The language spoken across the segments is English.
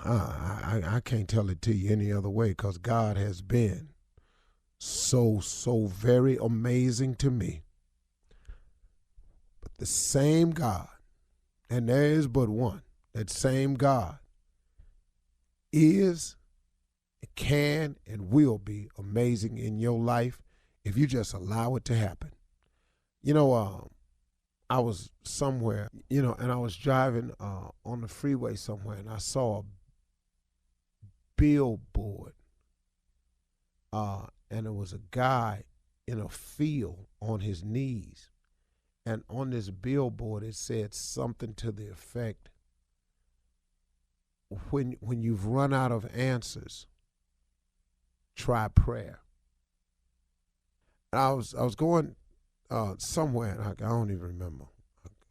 I can't tell it to you any other way because God has been so very amazing to me. But the same God, and there is but one, that same God is, can, and will be amazing in your life if you just allow it to happen. You know, I was somewhere, and I was driving on the freeway somewhere, and I saw a billboard, and it was a guy in a field on his knees, and on this billboard it said something to the effect, when you've run out of answers, try prayer. And I was going somewhere, and I don't even remember.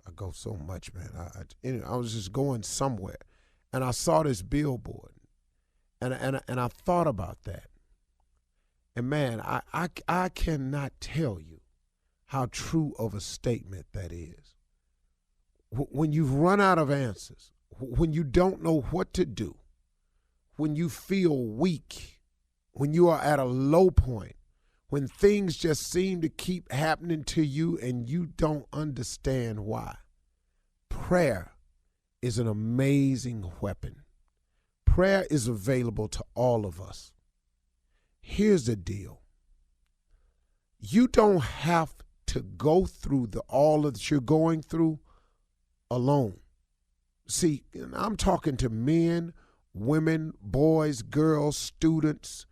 I go so much, man. Anyway, I was just going somewhere, and I saw this billboard, and I thought about that. And man, I cannot tell you how true of a statement that is. When you've run out of answers, when you don't know what to do, when you feel weak, when you are at a low point, when things just seem to keep happening to you and you don't understand why, prayer is an amazing weapon. Prayer is available to all of us. Here's the deal. You don't have to go through all that you're going through alone. See, I'm talking to men, women, boys, girls, students,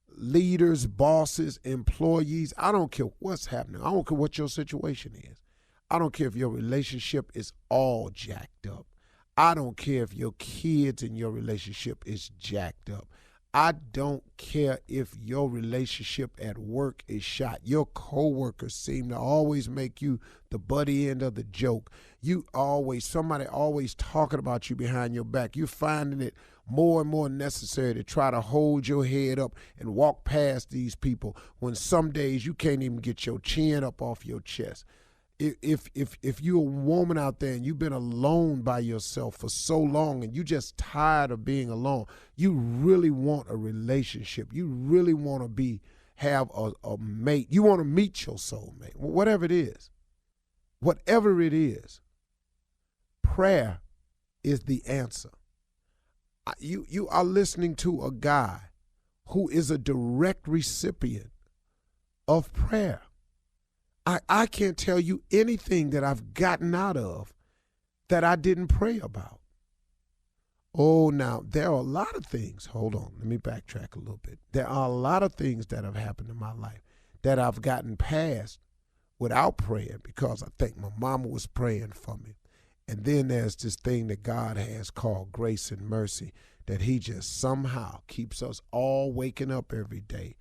leaders, bosses, employees. I don't care what's happening. I don't care what your situation is. I don't care if your relationship is all jacked up. I don't care if your kids and your relationship is jacked up. I don't care if your relationship at work is shot. Your coworkers seem to always make you the buddy end of the joke. Somebody always talking about you behind your back. You're finding it more and more necessary to try to hold your head up and walk past these people when some days you can't even get your chin up off your chest. If you're a woman out there and you've been alone by yourself for so long and you just tired of being alone, you really want a relationship. You really want to have a mate. You want to meet your soulmate, whatever it is. Whatever it is, prayer is the answer. You are listening to a guy who is a direct recipient of prayer. I can't tell you anything that I've gotten out of that I didn't pray about. Oh, now, there are a lot of things. Hold on, let me backtrack a little bit. There are a lot of things that have happened in my life that I've gotten past without praying because I think my mama was praying for me. And then there's this thing that God has called grace and mercy, that he just somehow keeps us all waking up every day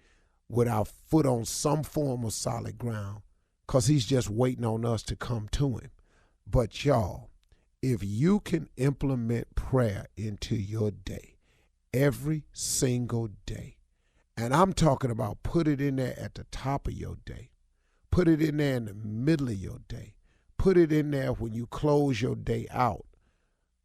with our foot on some form of solid ground, because he's just waiting on us to come to him. But y'all, if you can implement prayer into your day, every single day, and I'm talking about put it in there at the top of your day, put it in there in the middle of your day, put it in there when you close your day out,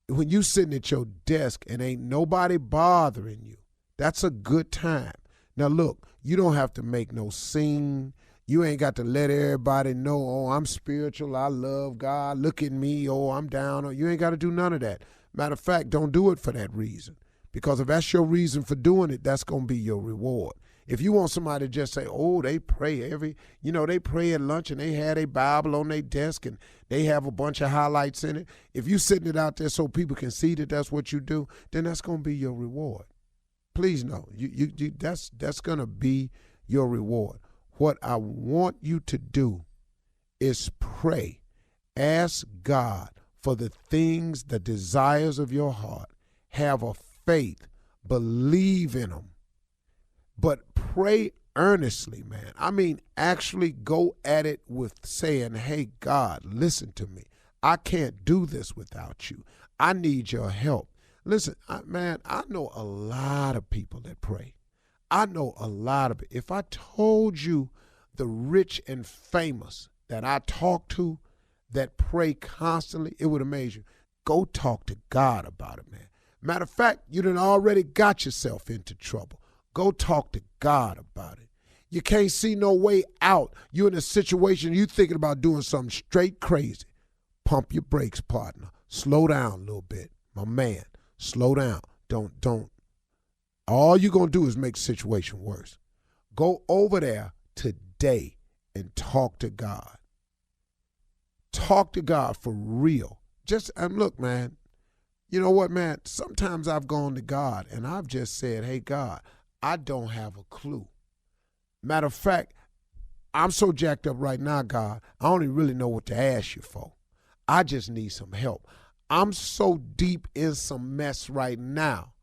when you sitting at your desk and ain't nobody bothering you, that's a good time. Now look, you don't have to make no scene. You ain't got to let everybody know, oh, I'm spiritual, I love God, look at me, oh, I'm down. You ain't got to do none of that. Matter of fact, don't do it for that reason. Because if that's your reason for doing it, that's going to be your reward. If you want somebody to just say, oh, they pray they pray at lunch and they have a Bible on their desk and they have a bunch of highlights in it. If you sitting it out there so people can see that that's what you do, then that's going to be your reward. Please know, that's going to be your reward. What I want you to do is pray. Ask God for the things, the desires of your heart. Have a faith. Believe in them. But pray earnestly, man. I mean, actually go at it with saying, hey, God, listen to me. I can't do this without you. I need your help. Listen, man, I know a lot of people that pray. I know a lot of it. If I told you the rich and famous that I talk to that pray constantly, it would amaze you. Go talk to God about it, man. Matter of fact, you done already got yourself into trouble. Go talk to God about it. You can't see no way out. You're in a situation you thinking about doing something straight crazy. Pump your brakes, partner. Slow down a little bit. My man, slow down. Don't. All you're going to do is make the situation worse. Go over there today and talk to God. Talk to God for real. And look, man, you know what, man? Sometimes I've gone to God and I've just said, hey, God, I don't have a clue. Matter of fact, I'm so jacked up right now, God, I don't even really know what to ask you for. I just need some help. I'm so deep in some mess right now.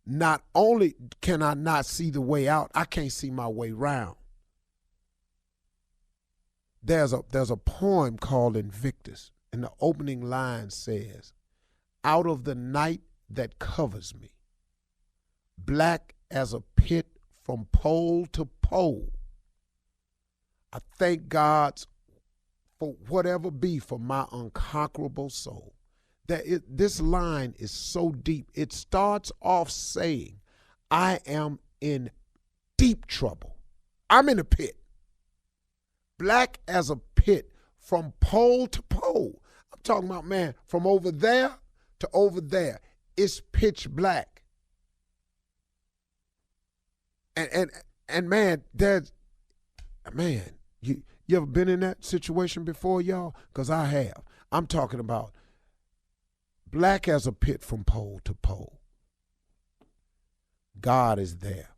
Not only can I not see the way out, I can't see my way round. There's a poem called Invictus, and the opening line says, out of the night that covers me, black as a pit from pole to pole, I thank God for whatever be for my unconquerable soul. This line is so deep. It starts off saying, I am in deep trouble. I'm in a pit. Black as a pit from pole to pole. I'm talking about, man, from over there to over there. It's pitch black. And man, you ever been in that situation before, y'all? Because I have. I'm talking about black as a pit from pole to pole. God is there.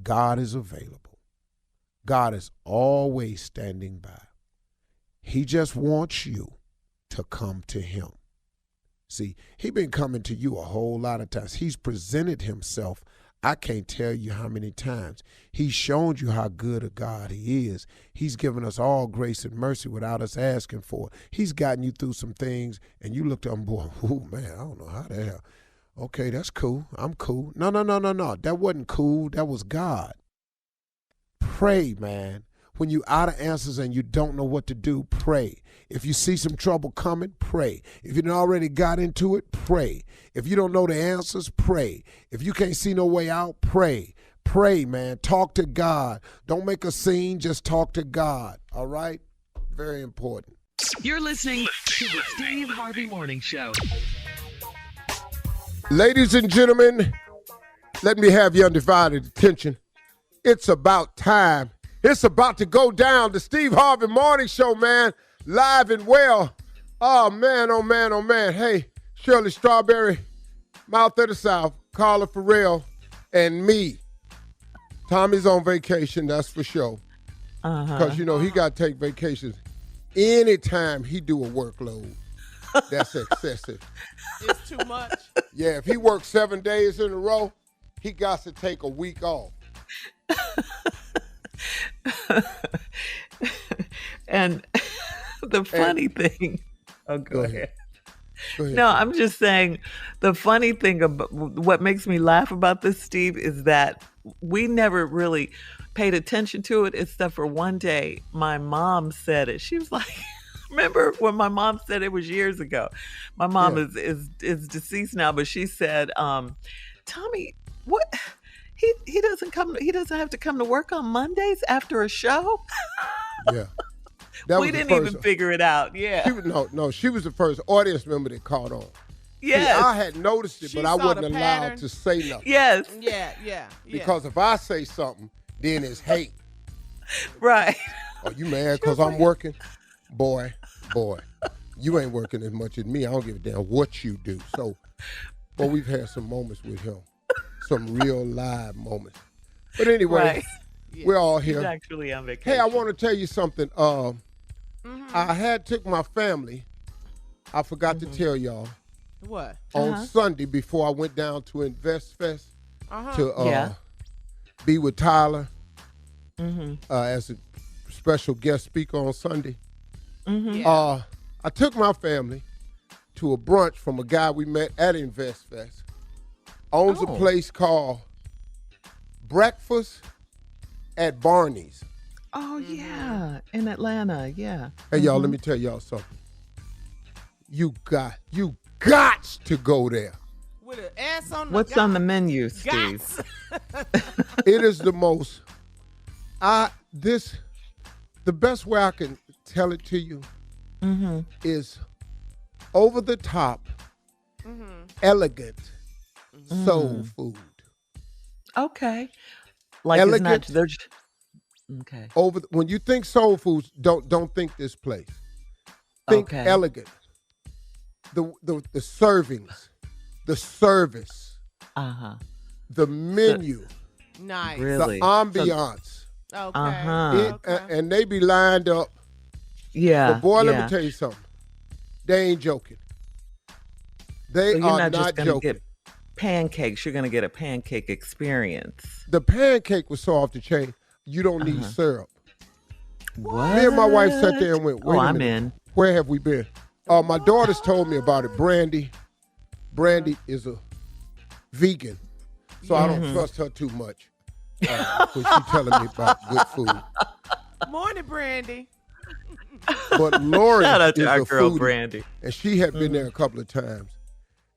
God is available. God is always standing by. He just wants you to come to him. See, he's been coming to you a whole lot of times. He's presented himself. I can't tell you how many times. He's shown you how good a God he is. He's given us all grace and mercy without us asking for it. He's gotten you through some things, and you looked up and boy, oh man, I don't know how the hell. Okay, that's cool. I'm cool. No. That wasn't cool. That was God. Pray, man. When you're out of answers and you don't know what to do, pray. If you see some trouble coming, pray. If you already got into it, pray. If you don't know the answers, pray. If you can't see no way out, pray. Pray, man. Talk to God. Don't make a scene. Just talk to God. All right? Very important. You're listening to the Steve Harvey Morning Show. Ladies and gentlemen, let me have your undivided attention. It's about time. It's about to go down. The Steve Harvey Morning Show, man. Live and well. Oh, man, oh, man, oh, man. Hey, Shirley Strawberry, Mouth of the South, Carla Farrell, and me. Tommy's on vacation, that's for sure. Because, you know, he got to take vacations anytime he do a workload. That's excessive. It's too much. Yeah, if he works 7 days in a row, he got to take a week off. And the funny thing, go ahead. No, I'm just saying the funny thing about what makes me laugh about this, Steve, is that we never really paid attention to it except for one day my mom said it. She was like, remember when my mom said it was years ago? My mom is deceased now, but she said, Tommy, what? He doesn't have to come to work on Mondays after a show? Yeah. We didn't even figure it out. Yeah. She was the first audience member that caught on. Yes. See, I had noticed it, but I wasn't allowed to say nothing. Yes. Yeah. Because if I say something, then it's hate. Right. Oh, you mad because I'm working? Boy, you ain't working as much as me. I don't give a damn what you do. So, but we've had some moments with him. Some real live moments. But anyway, we're all here. He's actually on vacation. Hey, I want to tell you something. I took my family. I forgot to tell y'all. What? On Sunday before I went down to Invest Fest to be with Tyler as a special guest speaker on Sunday. I took my family to a brunch from a guy we met at Invest Fest. Owns a place called Breakfast at Barney's. Oh, yeah. In Atlanta, yeah. Hey, y'all, let me tell y'all something. You Gots to go there. With an S on the What's on the menu, Steve? Gots. It is the most. The best way I can tell it to you is over the top, elegant soul food. Okay. Like Elegant. it's not. They're just, okay. When you think soul foods, don't think this place. Think Okay. elegant. The servings, the service, the menu, Nice. Really? the ambiance. Okay. And they be lined up. Yeah. But boy, yeah. let me tell you something. They ain't joking. They So you're are not just not gonna joking. get pancakes. You're gonna get a pancake experience. The pancake was so off the chain. You don't need syrup. What? Me and my wife sat there and went, wait a I'm minute. in. Where have we been? My daughters told me about it. Brandy is a vegan, so I don't trust her too much when she's telling me about good food. Morning, Brandy. But Lori Shout out is to our a girl foodie, Brandy. and she had been there a couple of times,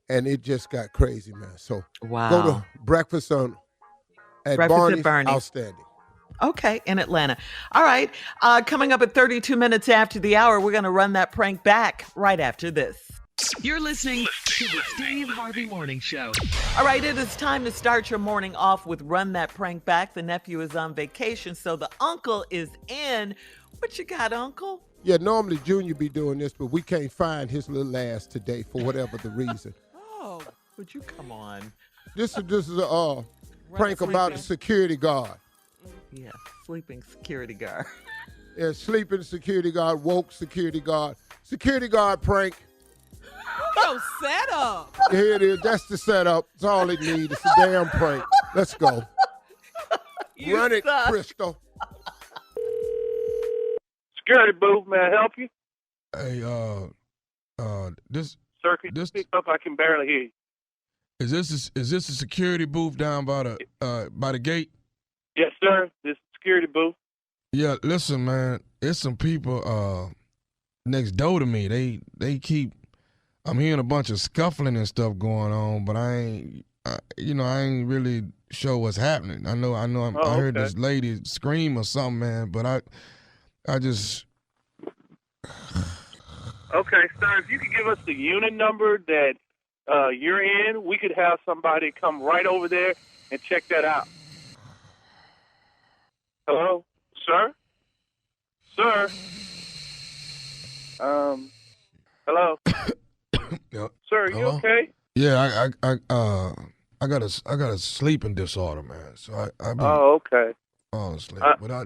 and it just got crazy, man. So Wow. go to breakfast at Breakfast at Barney's. Barney's. Outstanding. Okay, in Atlanta. All right. Coming up at 32 minutes after the hour, we're going to run that prank back right after this. You're listening to the Steve Harvey Morning Show. All right, it is time to start your morning off with Run That Prank Back. The nephew is on vacation, so the uncle is in. What you got, uncle? Yeah, normally Junior be doing this, but we can't find his little ass today for whatever the reason. Oh, would you come on? This is a prank about a security guard. Yeah, sleeping security guard. Yeah, sleeping security guard, woke security guard prank. Yo, setup. Here it is. That's the setup. That's all it needs. It's a damn prank. Let's go. You Run it, suck. Crystal. Security booth, may I help you? Hey, this Sir, can you speak up? I can barely hear you. is this a security booth down by the gate? Yes, sir. This is security booth. Yeah, listen, man, it's some people next door to me. They keep. I'm hearing a bunch of scuffling and stuff going on, but I ain't really sure what's happening. I heard this lady scream or something, man, but I just. Okay, sir, if you could give us the unit number that you're in, we could have somebody come right over there and check that out. Hello? Sir? Sir? Hello? Yeah. Sir, are you Hello? okay? Yeah, I got a sleeping disorder, man. So I be Oh, okay. falling asleep. But I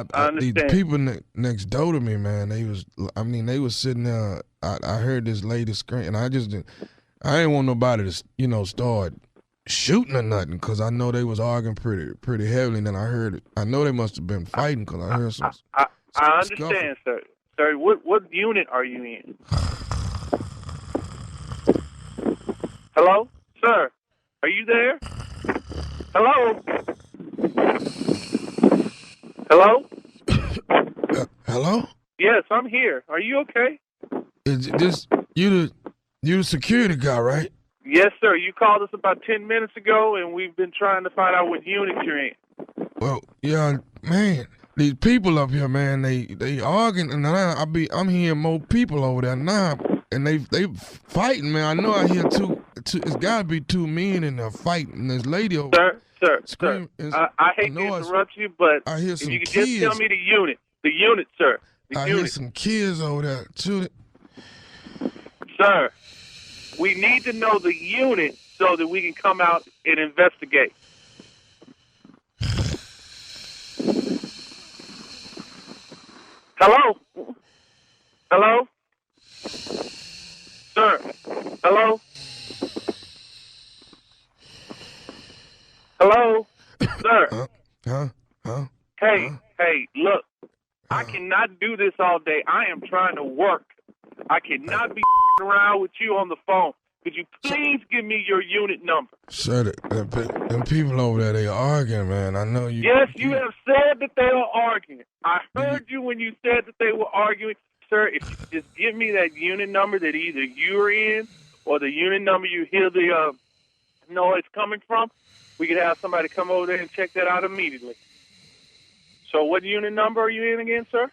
these understand. people next door to me, man, they was sitting there. I heard this lady scream, and I didn't want nobody to, start shooting or nothing, because I know they was arguing pretty heavily. And then I know they must have been fighting, because I heard some. I scuffle. understand, sir. Sir, what unit are you in? Hello? Sir, are you there? Hello? Hello? Hello? Yes, I'm here. Are you okay? Is this you the security guy, right? Yes, sir. You called us about 10 minutes ago, and we've been trying to find out what unit you're in. Well, yeah, man. These people up here, man, they arguing, and I'm hearing more people over there now, and they fighting, man. I know I hear two. It's gotta be two men in there fighting. This lady over. Sir. I hate know to interrupt you, but I hear if some you could kids. just tell me the unit, sir. I hear some kids over there too. Sir, we need to know the unit so that we can come out and investigate. Hello? Hello? Sir? Hello? Hello? Sir? Huh? Hey, look. I cannot do this all day. I am trying to work. I cannot be around with you on the phone. Could you please give me your unit number? Sir, them people over there, they arguing, man. I know you. Yes, you have said that they are arguing. I heard you when you said that they were arguing. Sir, if you just give me that unit number that either you're in or the unit number you hear the noise coming from, we could have somebody come over there and check that out immediately. So what unit number are you in again, sir?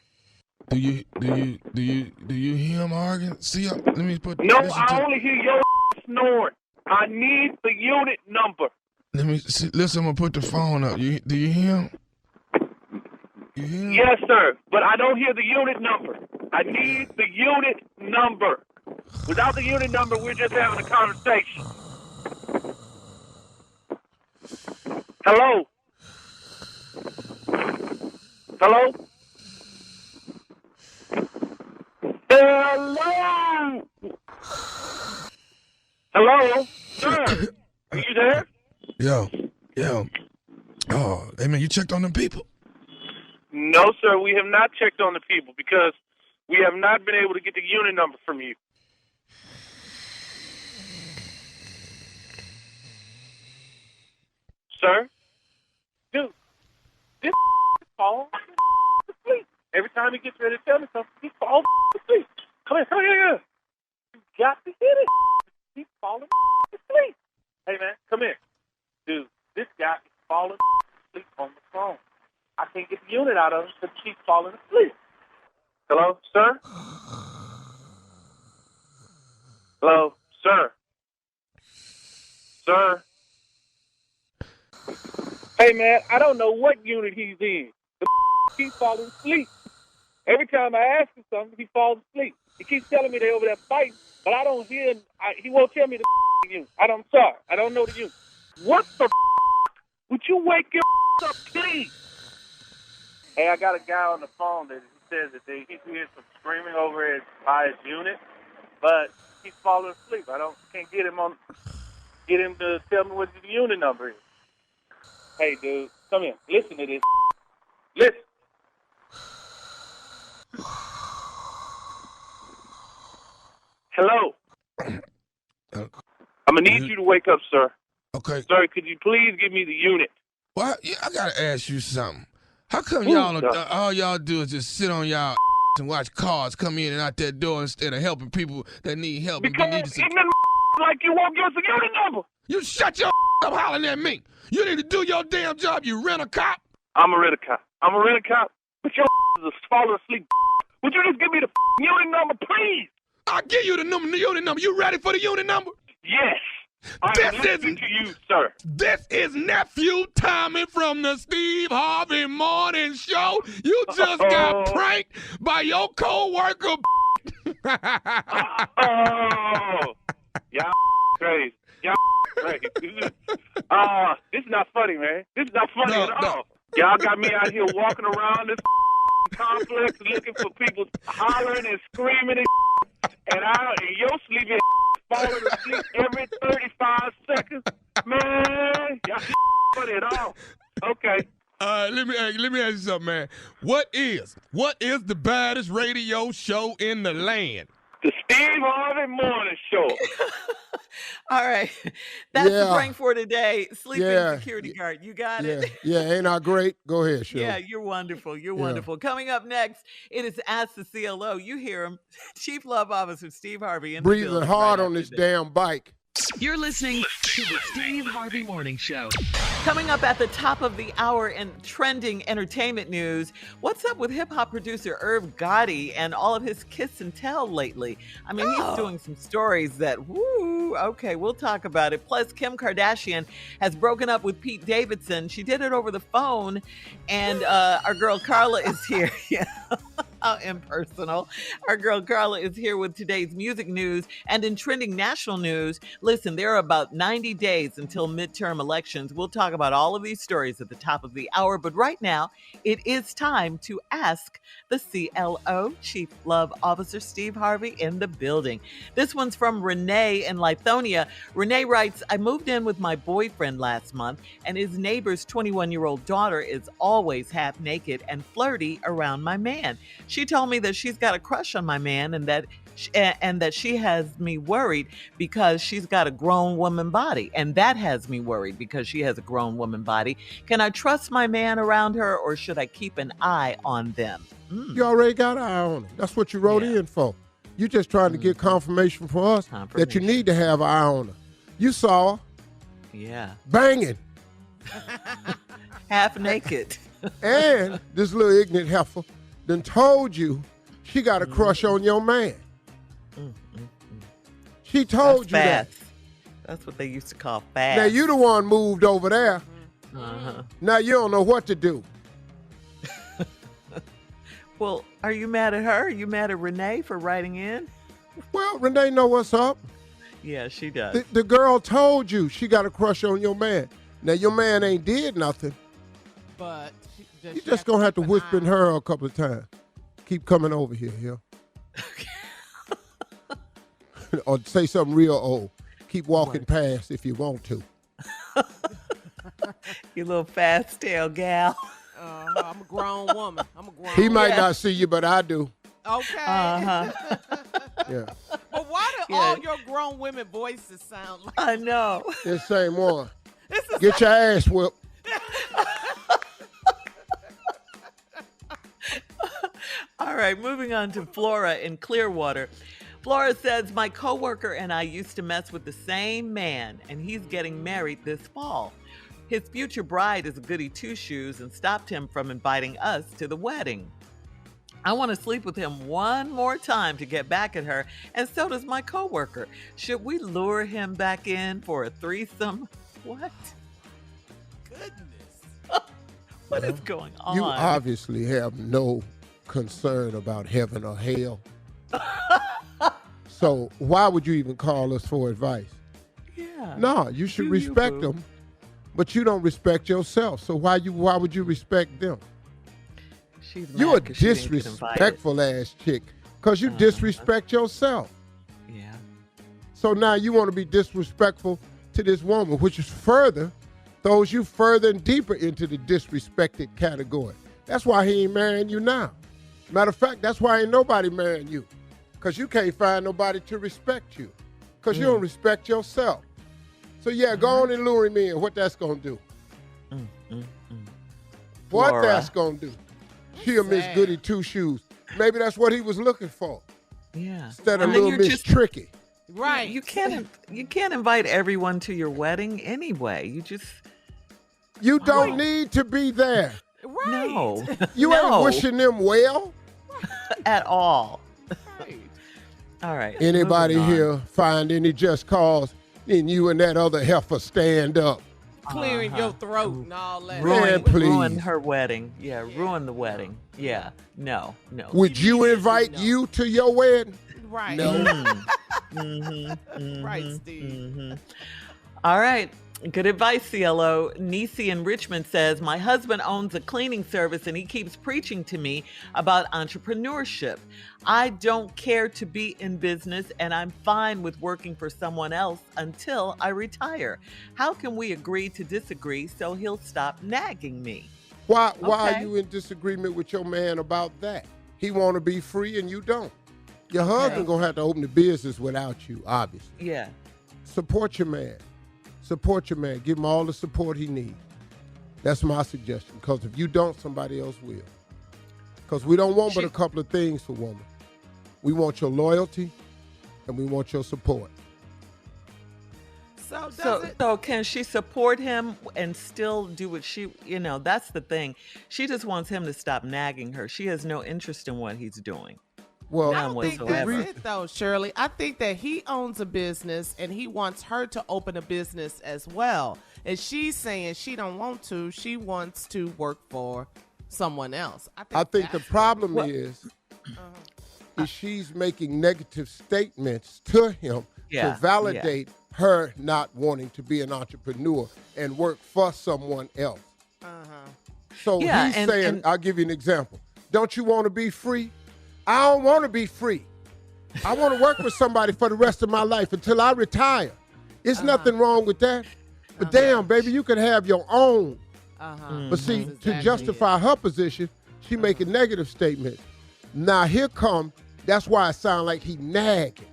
Do you hear him arguing? See, let me put. No, I only hear your snoring. I need the unit number. Let me see. Listen, I'm gonna put the phone up. Do you hear him? You hear him? Yes, sir, but I don't hear the unit number. I need the unit number. Without the unit number, we're just having a conversation. Hello? Hello? Hello? Hello? Sir, are you there? Yo. Oh, hey man, you checked on them people? No, sir, we have not checked on the people because we have not been able to get the unit number from you. Sir? Dude, this falls asleep. Every time he gets ready to tell me something, he falls asleep. Come here. You got to hit it. He's falling asleep. Hey, man, come here. Dude, this guy is falling asleep on the phone. I can't get the unit out of him because he's falling asleep. Hello, sir? Hello, sir? Sir? Hey, man, I don't know what unit he's in. He's falling asleep. Every time I ask him something, he falls asleep. He keeps telling me they're over there fighting, but I don't hear him. He won't tell me the unit. I'm sorry. I don't know the unit. What the would you wake your up, please? Hey, I got a guy on the phone that he says that he's hearing some screaming over by his unit, but he's falling asleep. Can't get him to tell me what the unit number is. Hey, dude, come here. Listen to this. Listen. Hello. I'm going to need you to wake up, sir. Okay. Sir, could you please give me the unit? Well, I gotta ask you something. How come all y'all do is just sit on y'all and watch cars come in and out that door instead of helping people that need help? Because ignorant like you won't give us a unit number. You shut your up hollering at me. You need to do your damn job, you rent-a-cop. I'm a rent-a-cop. But your is falling asleep. Would you just give me the unit number, please? I'll give you the unit number. You ready for the unit number? Yes. I'm listening to you, sir. This is Nephew Tommy from the Steve Harvey Morning Show. You just got pranked by your co-worker. Y'all crazy. This is not funny, man. This is not funny at all. Y'all got me out here walking around this complex looking for people hollering and screaming and your sleepy falling asleep every 35 seconds. Man, y'all funny at all. Okay. Let me ask you something, man. What is the baddest radio show in the land? The Steve Harvey Morning Show. All right. That's the prank for today. Sleeping security guard. You got it? Yeah, ain't I great? Go ahead, Shirley. Yeah, you're wonderful. You're wonderful. Coming up next, it is Ask the CLO. You hear him. Chief Love Officer Steve Harvey in the breathing building hard right on this after damn bike. You're listening to the Steve Harvey Morning Show. Coming up at the top of the hour in trending entertainment news, what's up with hip-hop producer Irv Gotti and all of his kiss and tell lately? I mean, he's doing some stories that, okay, we'll talk about it. Plus, Kim Kardashian has broken up with Pete Davidson. She did it over the phone, and our girl Carla is here. How impersonal. Our girl Carla is here with today's music news. And in trending national news, listen, there are about 90 days until midterm elections. We'll talk about all of these stories at the top of the hour. But right now, it is time to ask the CLO, Chief Love Officer Steve Harvey, in the building. This one's from Renee in Lithonia. Renee writes, I moved in with my boyfriend last month, and his neighbor's 21-year-old daughter is always half naked and flirty around my man. She told me that she's got a crush on my man and that she has me worried because she's got a grown woman body. And that has me worried because she has a grown woman body. Can I trust my man around her, or should I keep an eye on them? You already got an eye on them. That's what you wrote in for. You just trying to get confirmation from us that you need to have an eye on her. You saw her. Yeah. Banging. Half naked. And this little ignorant heifer done told you she got a crush on your man. She told you fast. that. That's what they used to call fast. Now you the one moved over there. Now you don't know what to do. Well, are you mad at her? Are you mad at Renee for writing in? Well, Renee know what's up. Yeah, she does. The girl told you she got a crush on your man. Now your man ain't did nothing. But You just gonna have to whisper in her a couple of times. Keep coming over here. Or say something real old. Keep walking past if you want to. You little fast tail gal. I'm a grown woman. He might not see you, but I do. Okay. Yeah. But why do all your grown women voices sound like? I know. It's the same one. Get your ass whipped. All right, moving on to Flora in Clearwater. Flora says, my coworker and I used to mess with the same man, and he's getting married this fall. His future bride is a goody two-shoes and stopped him from inviting us to the wedding. I want to sleep with him one more time to get back at her, and so does my coworker. Should we lure him back in for a threesome? What? Goodness. What is going on? You obviously have no concern about heaven or hell. So why would you even call us for advice? Yeah. No, you should respect them, but you don't respect yourself. So why would you respect them? She's You a mad 'cause she didn't get invited. disrespectful ass chick because you disrespect yourself. Yeah. So now you want to be disrespectful to this woman, which is throws you further and deeper into the disrespected category. That's why he ain't marrying you now. Matter of fact, that's why ain't nobody marrying you. Because you can't find nobody to respect you. Because you don't respect yourself. So yeah, go on and lure him in. What that's going to do? What Laura. that's going to do? She'll Miss Goody Two Shoes. Maybe that's what he was looking for. Yeah. Instead of I mean, little you're Miss just- Tricky. Right. You can't invite everyone to your wedding anyway. You don't need to be there. Right. No. You No. ain't wishing them well. At all. Right. All right. Anybody moving on. here find any just cause, then you and that other heifer stand up. Clearing your throat and all that. Man, please. Ruin her wedding. Yeah, ruin the wedding. Yeah. No. Would you invite you to your wedding? Right. No. Right, Steve. All right. Good advice, CLO. Nisi in Richmond says, my husband owns a cleaning service and he keeps preaching to me about entrepreneurship. I don't care to be in business and I'm fine with working for someone else until I retire. How can we agree to disagree so he'll stop nagging me? Why are Okay. you in disagreement with your man about that? He want to be free and you don't. Your husband going to have to open the business without you, obviously. Yeah. Support your man. Support your man. Give him all the support he needs. That's my suggestion. Because if you don't, somebody else will. Because we don't want but a couple of things for women. We want your loyalty and we want your support. So does So, it? so can she support him and still do what she, that's the thing. She just wants him to stop nagging her. She has no interest in what he's doing. Well, I don't think whatsoever. that's it though, Shirley. I think that he owns a business and he wants her to open a business as well. And she's saying she don't want to. She wants to work for someone else. I think the that's problem is she's making negative statements to him Yeah, to validate her not wanting to be an entrepreneur and work for someone else. So Yeah, he's and- saying, and- I'll give you an example. Don't you want to be free? I don't want to be free. I want to work with somebody for the rest of my life until I retire. There's nothing wrong with that. But damn, baby, you could have your own. But see, That's to exactly justify her position, she making negative statements. Now here come, that's why it sounds like he nagging.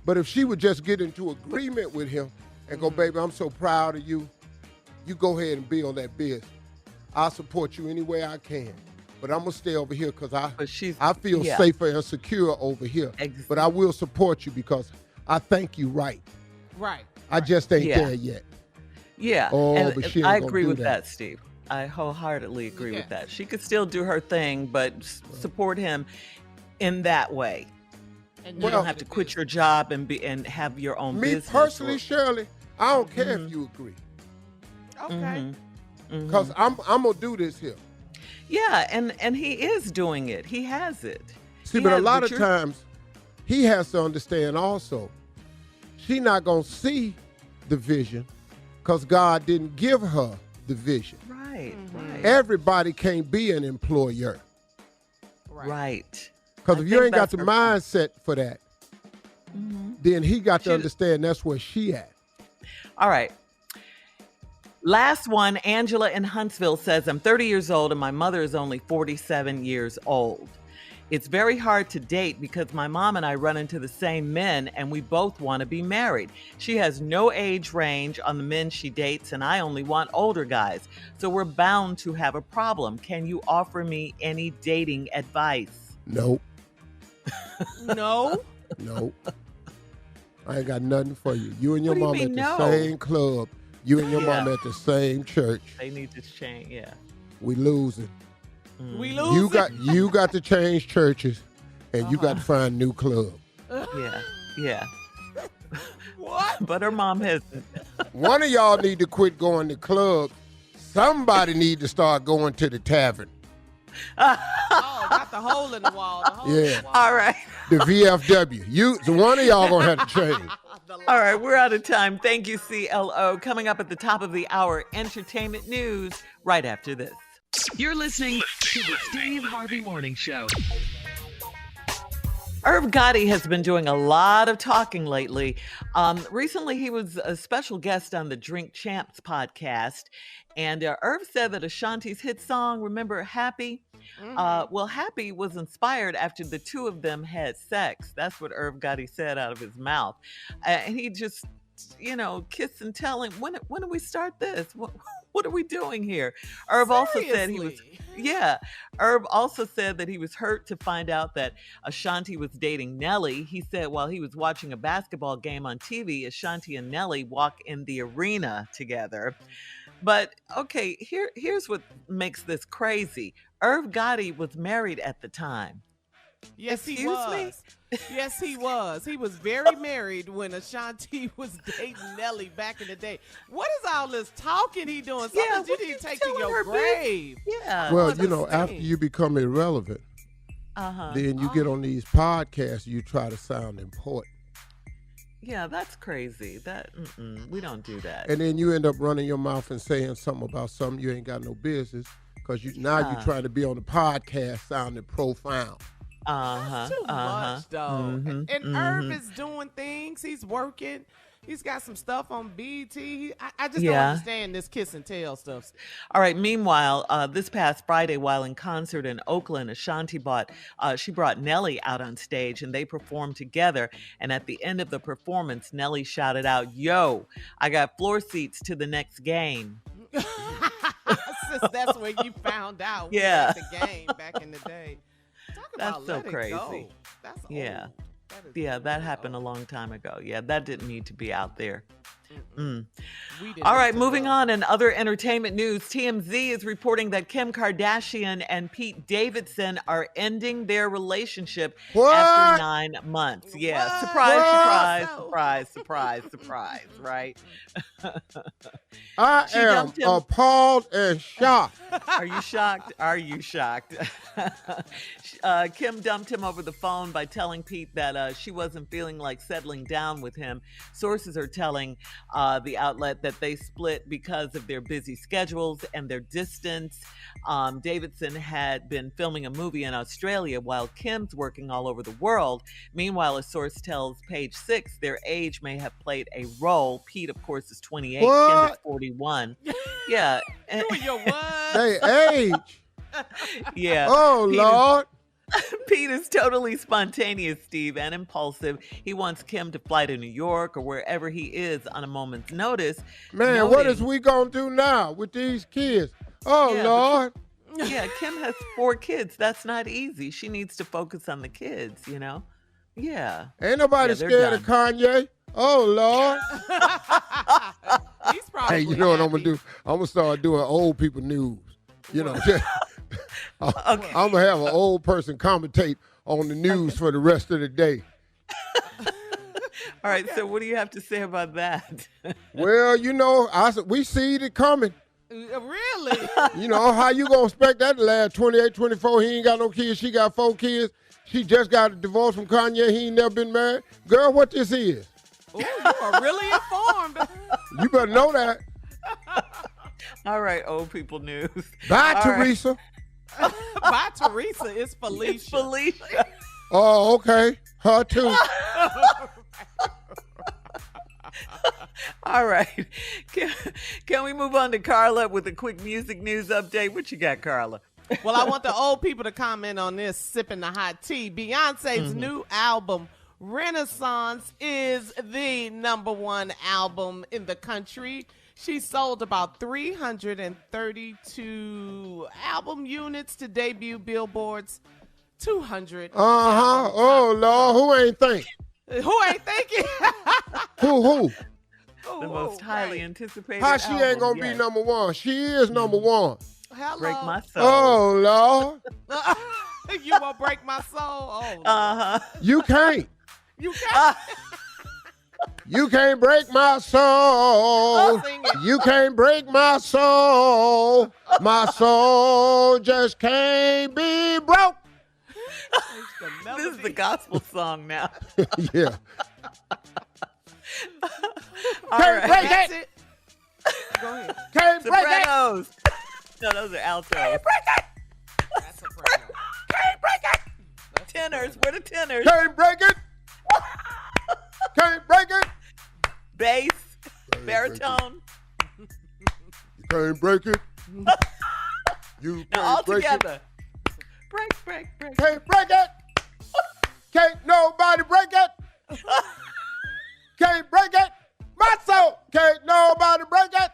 But if she would just get into agreement with him and go, baby, I'm so proud of you. You go ahead and build that business. I'll support you any way I can. but I'm gonna stay over here because But she's I feel yeah, safer and secure over here. But I will support you because I think you right. Right. I just ain't Yeah. there yet. yeah. Oh, And but she ain't I gonna agree do with that. that, Steve. I wholeheartedly agree Yeah. with that. She could still do her thing, but support him in that way. And You Well- don't have to quit your job and have your own Me business. personally, Shirley, I don't care Mhm. if you agree Okay. because I'm gonna do this here. Yeah, and he is doing it. He has it. See, He but a has- lot of you're- times he has to understand also she not gonna see the vision because God didn't give her the vision. Right, right, Everybody can't be an employer right. because I if you think ain't got that's the her point. mindset for that, then he got to She- understand that's where she at. All right. Last one, Angela in Huntsville says, I'm 30 years old and my mother is only 47 years old. It's very hard to date because my mom and I run into the same men and we both want to be married. She has no age range on the men she dates and I only want older guys. So we're bound to have a problem. Can you offer me any dating advice? Nope, No. nope. I ain't got nothing for you. You and your What do you mom mean, at the no? same club. You and your mom Yeah. at the same church. They need to change. Yeah. We losing. We lose. You got to change churches, and you got to find a new club. Yeah. Yeah. What? But her mom hasn't. One of y'all need to quit going to clubs. Somebody need to start going to the tavern. Oh, got the hole in the wall. The hole in Yeah. the wall. All right. The VFW. The one of y'all gonna have to change. All right, we're out of time. Thank you, CLO. Coming up at the top of the hour, entertainment news right after this. You're listening to the Steve Harvey Morning Show. Irv Gotti has been doing a lot of talking lately. Recently, he was a special guest on the Drink Champs podcast. And Irv said that Ashanti's hit song, remember Happy? Well, Happy was inspired after the two of them had sex. That's what Irv Gotti said out of his mouth. And he just, kiss and tell him, when do we start this? What are we doing here? Irv also said he was, Seriously? Irv also said that he was hurt to find out that Ashanti was dating Nelly. He said while he was watching a basketball game on TV, Ashanti and Nelly walk in the arena together. But okay, here's what makes this crazy. Irv Gotti was married at the time. Yes, he Excuse me? was. Yes, he was. He was very married when Ashanti was dating Nelly back in the day. What is all this talking he doing? Something Yeah, you what need you to take to telling your her, bitch? grave. Yeah. Well, understand. after you become irrelevant, then you get on these podcasts. You try to sound important, Yeah, that's crazy. We don't do that. and then you end up running your mouth and saying something about something you ain't got no business because you're trying to be on the podcast sounding profound. Uh-huh. Too much, though. Mhm, And mhm. Irv is doing things. He's working. He's got some stuff on BT. I just don't Yeah. understand this kiss and tell stuff. All right. Meanwhile, this past Friday, while in concert in Oakland, Ashanti brought Nelly out on stage, and they performed together. And at the end of the performance, Nelly shouted out, "Yo, I got floor seats to the next game." Since that's where you found out. We Yeah. were at the game back in the day. Talk That's about so let it crazy. go. That's Yeah. old. That is Yeah, that really happened a old. long time ago. Yeah, that didn't need to be out there. We didn't All right, need to moving know. on. In other entertainment news, TMZ is reporting that Kim Kardashian and Pete Davidson are ending their relationship What? after 9 months. Yeah, What? surprise, What? surprise, No. surprise, surprise, surprise, right? I She am dumped him. appalled and shocked. Are you shocked? Are you shocked? Kim dumped him over the phone by telling Pete that she wasn't feeling like settling down with him. Sources are telling the outlet that they split because of their busy schedules and their distance. Davidson had been filming a movie in Australia while Kim's working all over the world. Meanwhile, a source tells Page Six their age may have played a role. Pete, of course, is 28. Kim is What? 41. Yeah. and- Doing your what? They age. yeah. Oh, Pete is- Lord. Pete is totally spontaneous, Steve, and impulsive. He wants Kim to fly to New York or wherever he is on a moment's notice. Man, what is noting- we going to do now with these kids? Oh, Yeah, but- Lord. Yeah, Kim has 4 kids. That's not easy. She needs to focus on the kids, Yeah. Ain't nobody Yeah, they're scared of done. Kanye. Oh, Lord. He's probably Hey, you know what I'm happy. going to do? I'm going to start doing old people news. I'm Okay. going to have an old person commentate on the news for the rest of the day. All right, so what do you have to say about that? Well, we see it coming. Really? How you going to expect that to last 28, 24? He ain't got no kids. She got 4 kids. She just got a divorce from Kanye. He ain't never been married. Girl, what this is? Ooh, you are really informed. You better know that. All right, old people news. Bye, All right. Teresa. By Teresa, it's Felicia. It's Felicia. Oh, okay. Her too. All right. Can we move on to Carla with a quick music news update? What you got, Carla? Well, I want the old people to comment on this, sipping the hot tea. Beyonce's new album, Renaissance, is the #1 album in the country. She sold about 332 album units to debut Billboard's 200. Oh, Lord. Who ain't think? Who ain't thinking? Who? The most highly anticipated How she ain't album going to be yet. #1? She is #1. Hello. Break my soul. Oh, Lord. You won't break my soul? Oh, Uh-huh. You can't. you can't. You can't break my soul. Sing it. You can't break my soul. My soul just can't be broke. This is the gospel song now. Yeah. All Can't right. break That's it. it. Go ahead. Can't break it. Sopranos. No, those are altos. That's soprano. Tenors. Where the tenors? Can't break it. Can't break it. Bass. Baritone. Can't break it. You Now all can't break it. together. Break. Can't break it. Can't nobody break it. Can't break it. My soul. Can't nobody break it.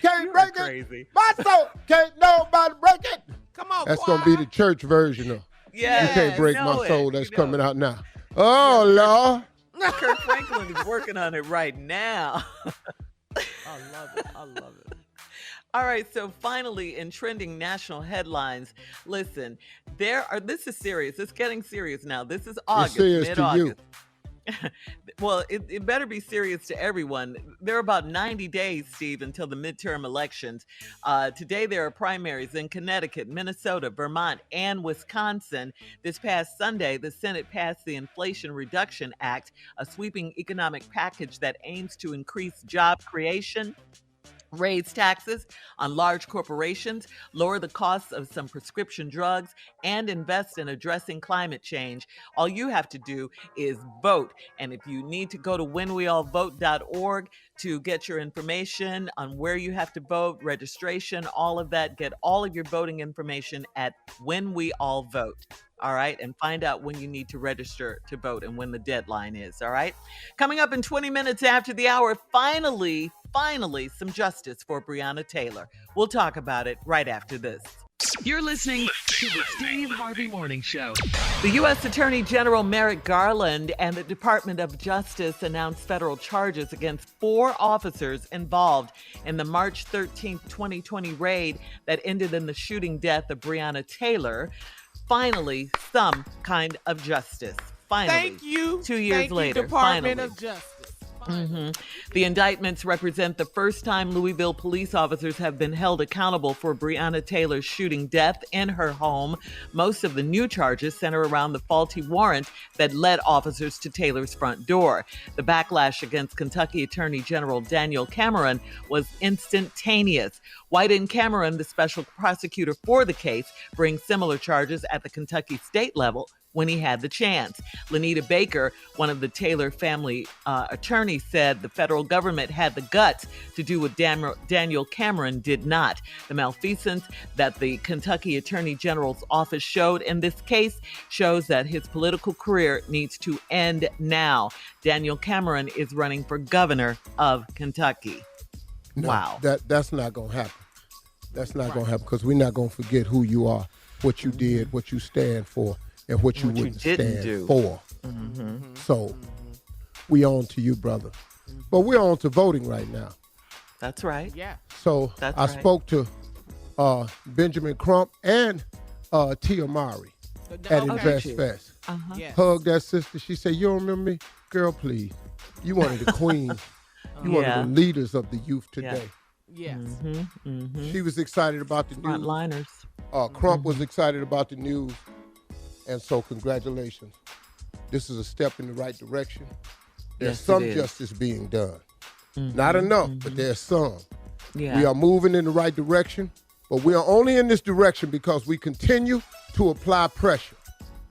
Can't You are break it. crazy. My soul. Can't nobody break it. Come on, That's choir. going to be the church version of Yeah. You Can't Break know My it. Soul that's You know coming out now. Oh, Lord. Kirk Franklin is working on it right now. I love it. All right, so finally, in trending national headlines, listen, this is serious. It's getting serious now. This is August, serious to you. mid-August. Well, it better be serious to everyone. There are about 90 days, Steve, until the midterm elections. Today, there are primaries in Connecticut, Minnesota, Vermont, and Wisconsin. This past Sunday, the Senate passed the Inflation Reduction Act, a sweeping economic package that aims to increase job creation, raise taxes on large corporations, lower the costs of some prescription drugs, and invest in addressing climate change. All you have to do is vote. And if you need to go to whenweallvote.org to get your information on where you have to vote, registration, all of that, get all of your voting information at When We All Vote. All right, and find out when you need to register to vote and when the deadline is. All right, coming up in 20 minutes after the hour, finally, some justice for Breonna Taylor. We'll talk about it right after this. You're listening to the Steve Harvey Morning Show. The U.S. Attorney General Merrick Garland and the Department of Justice announced federal charges against 4 officers involved in the March 13, 2020 raid that ended in the shooting death of Breonna Taylor. Finally, some kind of justice. Finally. Thank you. 2 years Thank later. You, Department finally. of Justice. The indictments represent the first time Louisville police officers have been held accountable for Breonna Taylor's shooting death in her home. Most of the new charges center around the faulty warrant that led officers to Taylor's front door. The backlash against Kentucky Attorney General Daniel Cameron was instantaneous. Wyden Cameron, the special prosecutor for the case, brings similar charges at the Kentucky state level when he had the chance. Lanita Baker, one of the Taylor family attorneys, said the federal government had the guts to do what Daniel Cameron did not. The malfeasance that the Kentucky Attorney General's office showed in this case shows that his political career needs to end now. Daniel Cameron is running for governor of Kentucky. No, Wow. That's not going to happen. That's not going to happen because we're not going to forget who you are, what you did, what you stand for, and what you wouldn't stand for. So we on to you, brother. But we're on to voting right now. That's right. Yeah. So I spoke to Benjamin Crump and Tia Mari at Invest Fest. Yes. Hugged that sister. She said, you don't remember me? Girl, please. You one of the queens. You one of the leaders of the youth today. Yes. She was excited about the news. Frontliners. Crump was excited about the news. And so congratulations. This is a step in the right direction. There's some justice being done. Not enough, but there's some. Yeah. We are moving in the right direction, but we are only in this direction because we continue to apply pressure.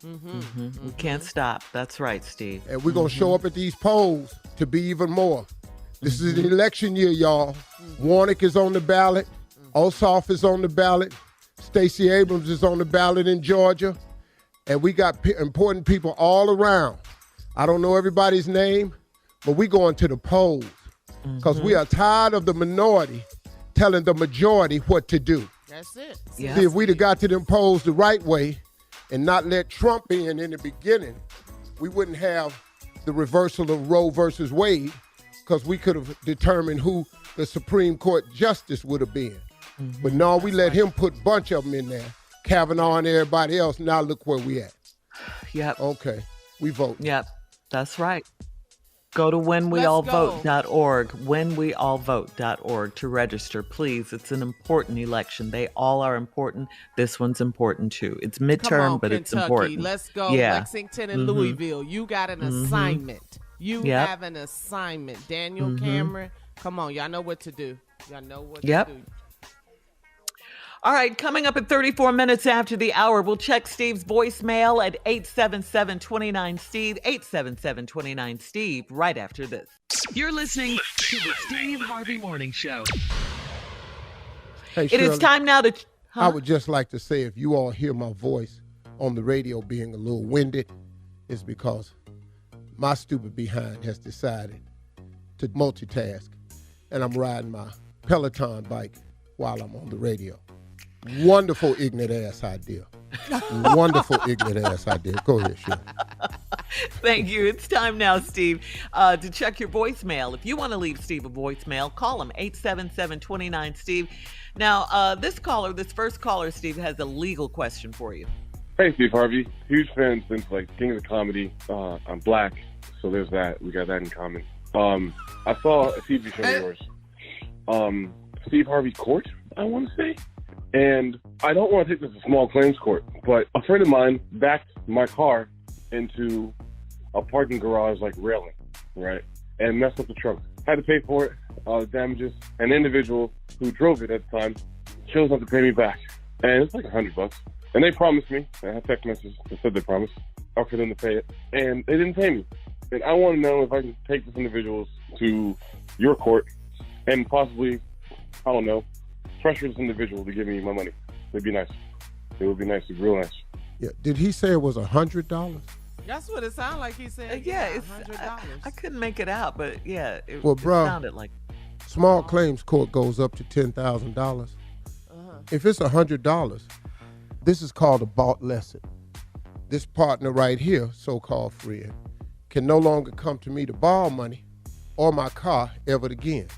We can't stop. That's right, Steve. And we're going to show up at these polls to be even more. This is an election year, y'all. Warnock is on the ballot. Ossoff is on the ballot. Stacey Abrams is on the ballot in Georgia. And we got important people all around. I don't know everybody's name, but we going to the polls because we are tired of the minority telling the majority what to do. That's it. Yeah. See, if we'd have got to them polls the right way and not let Trump in the beginning, we wouldn't have the reversal of Roe versus Wade because we could have determined who the Supreme Court justice would have been. But no, we let him put a bunch of them in there, Kavanaugh and everybody else. Now look where we at. Yep. Okay, we vote. Yep. That's right. Go to whenweallvote.org, whenweallvote.org to register, please. It's an important election. They all are important. This one's important too. It's midterm, Come on, but Kentucky. it's important. Let's go. Yeah. Lexington and Louisville. You got an assignment. You have an assignment. Daniel Cameron, come on. Y'all know what to do. Y'all know what to do. All right, coming up at 34 minutes after the hour, we'll check Steve's voicemail at 877-29-STEVE, 877-29-STEVE, right after this. You're listening to the Steve Harvey Morning Show. Hey, It is time now to... I would just like to say if you all hear my voice on the radio being a little winded, it's because my stupid behind has decided to multitask, and I'm riding my Peloton bike while I'm on the radio. Wonderful ignorant ass idea. Wonderful ignorant ass idea. Go ahead, Shirley. Thank you. It's time now, Steve, to check your voicemail. If you want to leave Steve a voicemail, call him, 877-29-STEVE. Now, this first caller, Steve, has a legal question for you. Hey, Steve Harvey. Huge fan since, King of the Comedy. I'm black, so there's that. We got that in common. I saw a TV show of yours, Steve Harvey Court, I want to say. And I don't want to take this to small claims court, but a friend of mine backed my car into a parking garage railing, right? And messed up the trunk. Had to pay for it, damages. An individual who drove it at the time chose not to pay me back. And it's $100. And they promised me, I had text messages that said they promised, for them to pay it. And they didn't pay me. And I want to know if I can take this individual to your court and possibly, I don't know, pressure this individual to give me my money. It'd be nice. It would be nice. It'd be real nice. Yeah. Did he say it was $100? That's what it sounded like he said. It's $100. I couldn't make it out, but it Well, bro, sounded like... Small claims court goes up to $10,000. If it's $100, this is called a bought lesson. This partner right here, so-called friend, can no longer come to me to borrow money or my car ever again.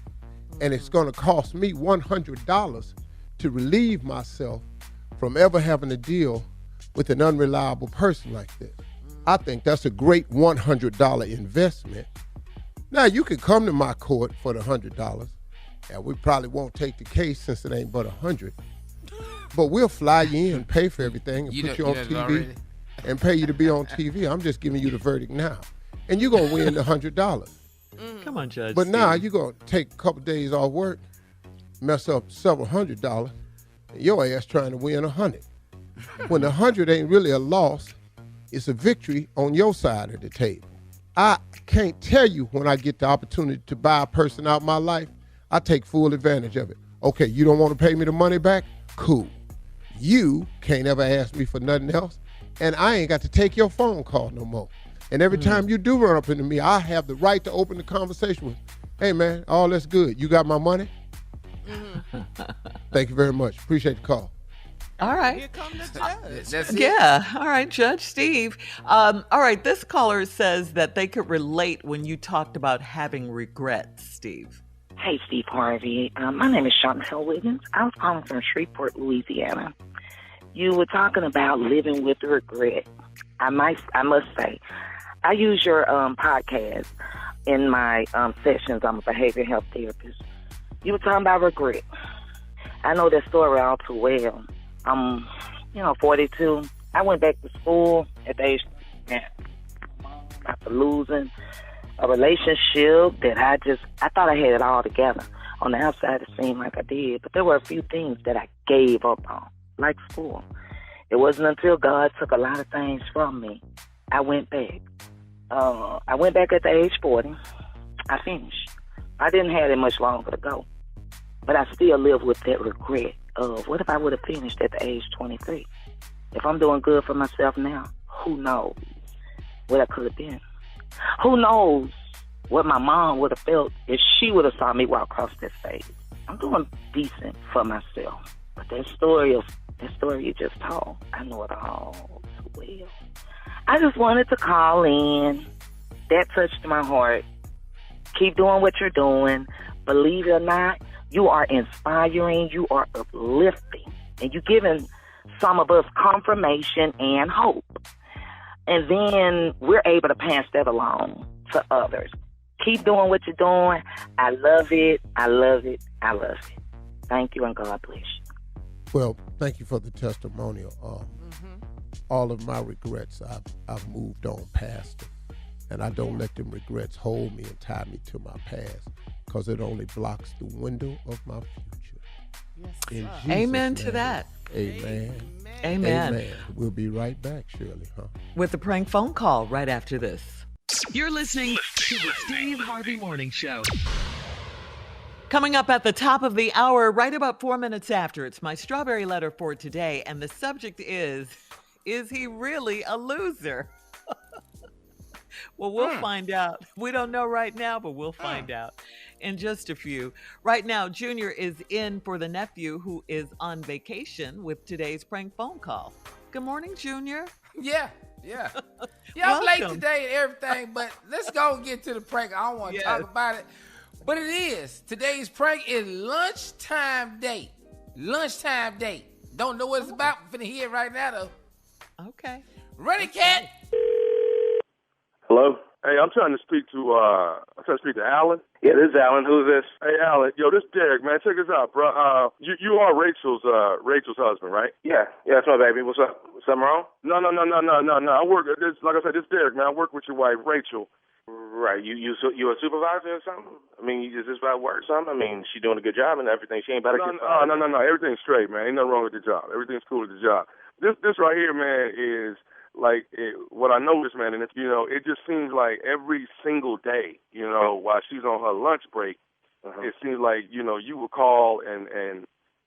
And it's going to cost me $100 to relieve myself from ever having to deal with an unreliable person like this. I think that's a great $100 investment. Now, you can come to my court for the $100, and we probably won't take the case since it ain't but $100. But we'll fly you in, pay for everything, and put you on TV, and pay you to be on TV. I'm just giving you the verdict now. And you're going to win the $100. Come on, Judge. But now you're going to take a couple days off work, mess up several $100, and your ass trying to win $100. When the $100 ain't really a loss, it's a victory on your side of the table. I can't tell you when I get the opportunity to buy a person out of my life, I take full advantage of it. Okay, you don't want to pay me the money back? Cool. You can't ever ask me for nothing else, and I ain't got to take your phone call no more. And every time you do run up into me, I have the right to open the conversation with, hey, man, all that's good. You got my money? Thank you very much. Appreciate the call. All right. Here come the judge. That's it. Yeah. All right, Judge Steve. All right. This caller says that they could relate when you talked about having regrets, Steve. Hey, Steve Harvey. My name is Chantel Wiggins. I was calling from Shreveport, Louisiana. You were talking about living with regret. I must say, I use your podcast in my sessions. I'm a behavioral health therapist. You were talking about regret. I know that story all too well. I'm, 42. I went back to school at the age after losing a relationship that I thought I had it all together. On the outside, it seemed like I did, but there were a few things that I gave up on, like school. It wasn't until God took a lot of things from me, I went back. I went back at the age 40. I finished. I didn't have it much longer to go, but I still live with that regret of what if I would have finished at the age 23? If I'm doing good for myself now, who knows what I could have been? Who knows what my mom would have felt if she would have saw me walk across that stage? I'm doing decent for myself. But that story you just told, I know it all too well. I just wanted to call in. That touched my heart. Keep doing what you're doing. Believe it or not, you are inspiring, you are uplifting, and you're giving some of us confirmation and hope. And then we're able to pass that along to others. Keep doing what you're doing. I love it. I love it. I love it. Thank you, and God bless you. Well, thank you for the testimonial. All of my regrets, I've moved on past it. And I don't let them regrets hold me and tie me to my past, because it only blocks the window of my future. Yes, Amen name. to that. Amen. Amen. Amen. We'll be right back, Shirley, huh? With the prank phone call right after this. You're listening to the Steve Harvey Morning Show. Coming up at the top of the hour, right about 4 minutes after, it's my strawberry letter for today. And the subject is he really a loser? Well, we'll find out. We don't know right now, but we'll find out in just a few. Right now, Junior is in for the nephew who is on vacation with today's prank phone call. Good morning, Junior. Yeah. I'm late Welcome. today and everything, but let's go and get to the prank. I don't want to talk about it, but it is. Today's prank is lunchtime date. Lunchtime date. Don't know what it's about. We're finna hear it right now, though. Okay. Ready, cat? Hello? Hey, I'm trying to speak to Alan. Yeah, this is Alan. Who's this? Hey, Alan. Yo, this is Derek, man. Check this out, bro. You are Rachel's husband, right? Yeah, that's my baby. What's up? Something wrong? No. I work. Like I said, this is Derek, man. I work with your wife, Rachel. Right. You a supervisor or something? I mean, is this about work or something? I mean, she doing a good job and everything. She ain't about to get fired. No. Everything's straight, man. Ain't nothing wrong with the job. Everything's cool with the job. This right here, man, is what I noticed, man, and it just seems like every single day, while she's on her lunch break, it seems like you would call and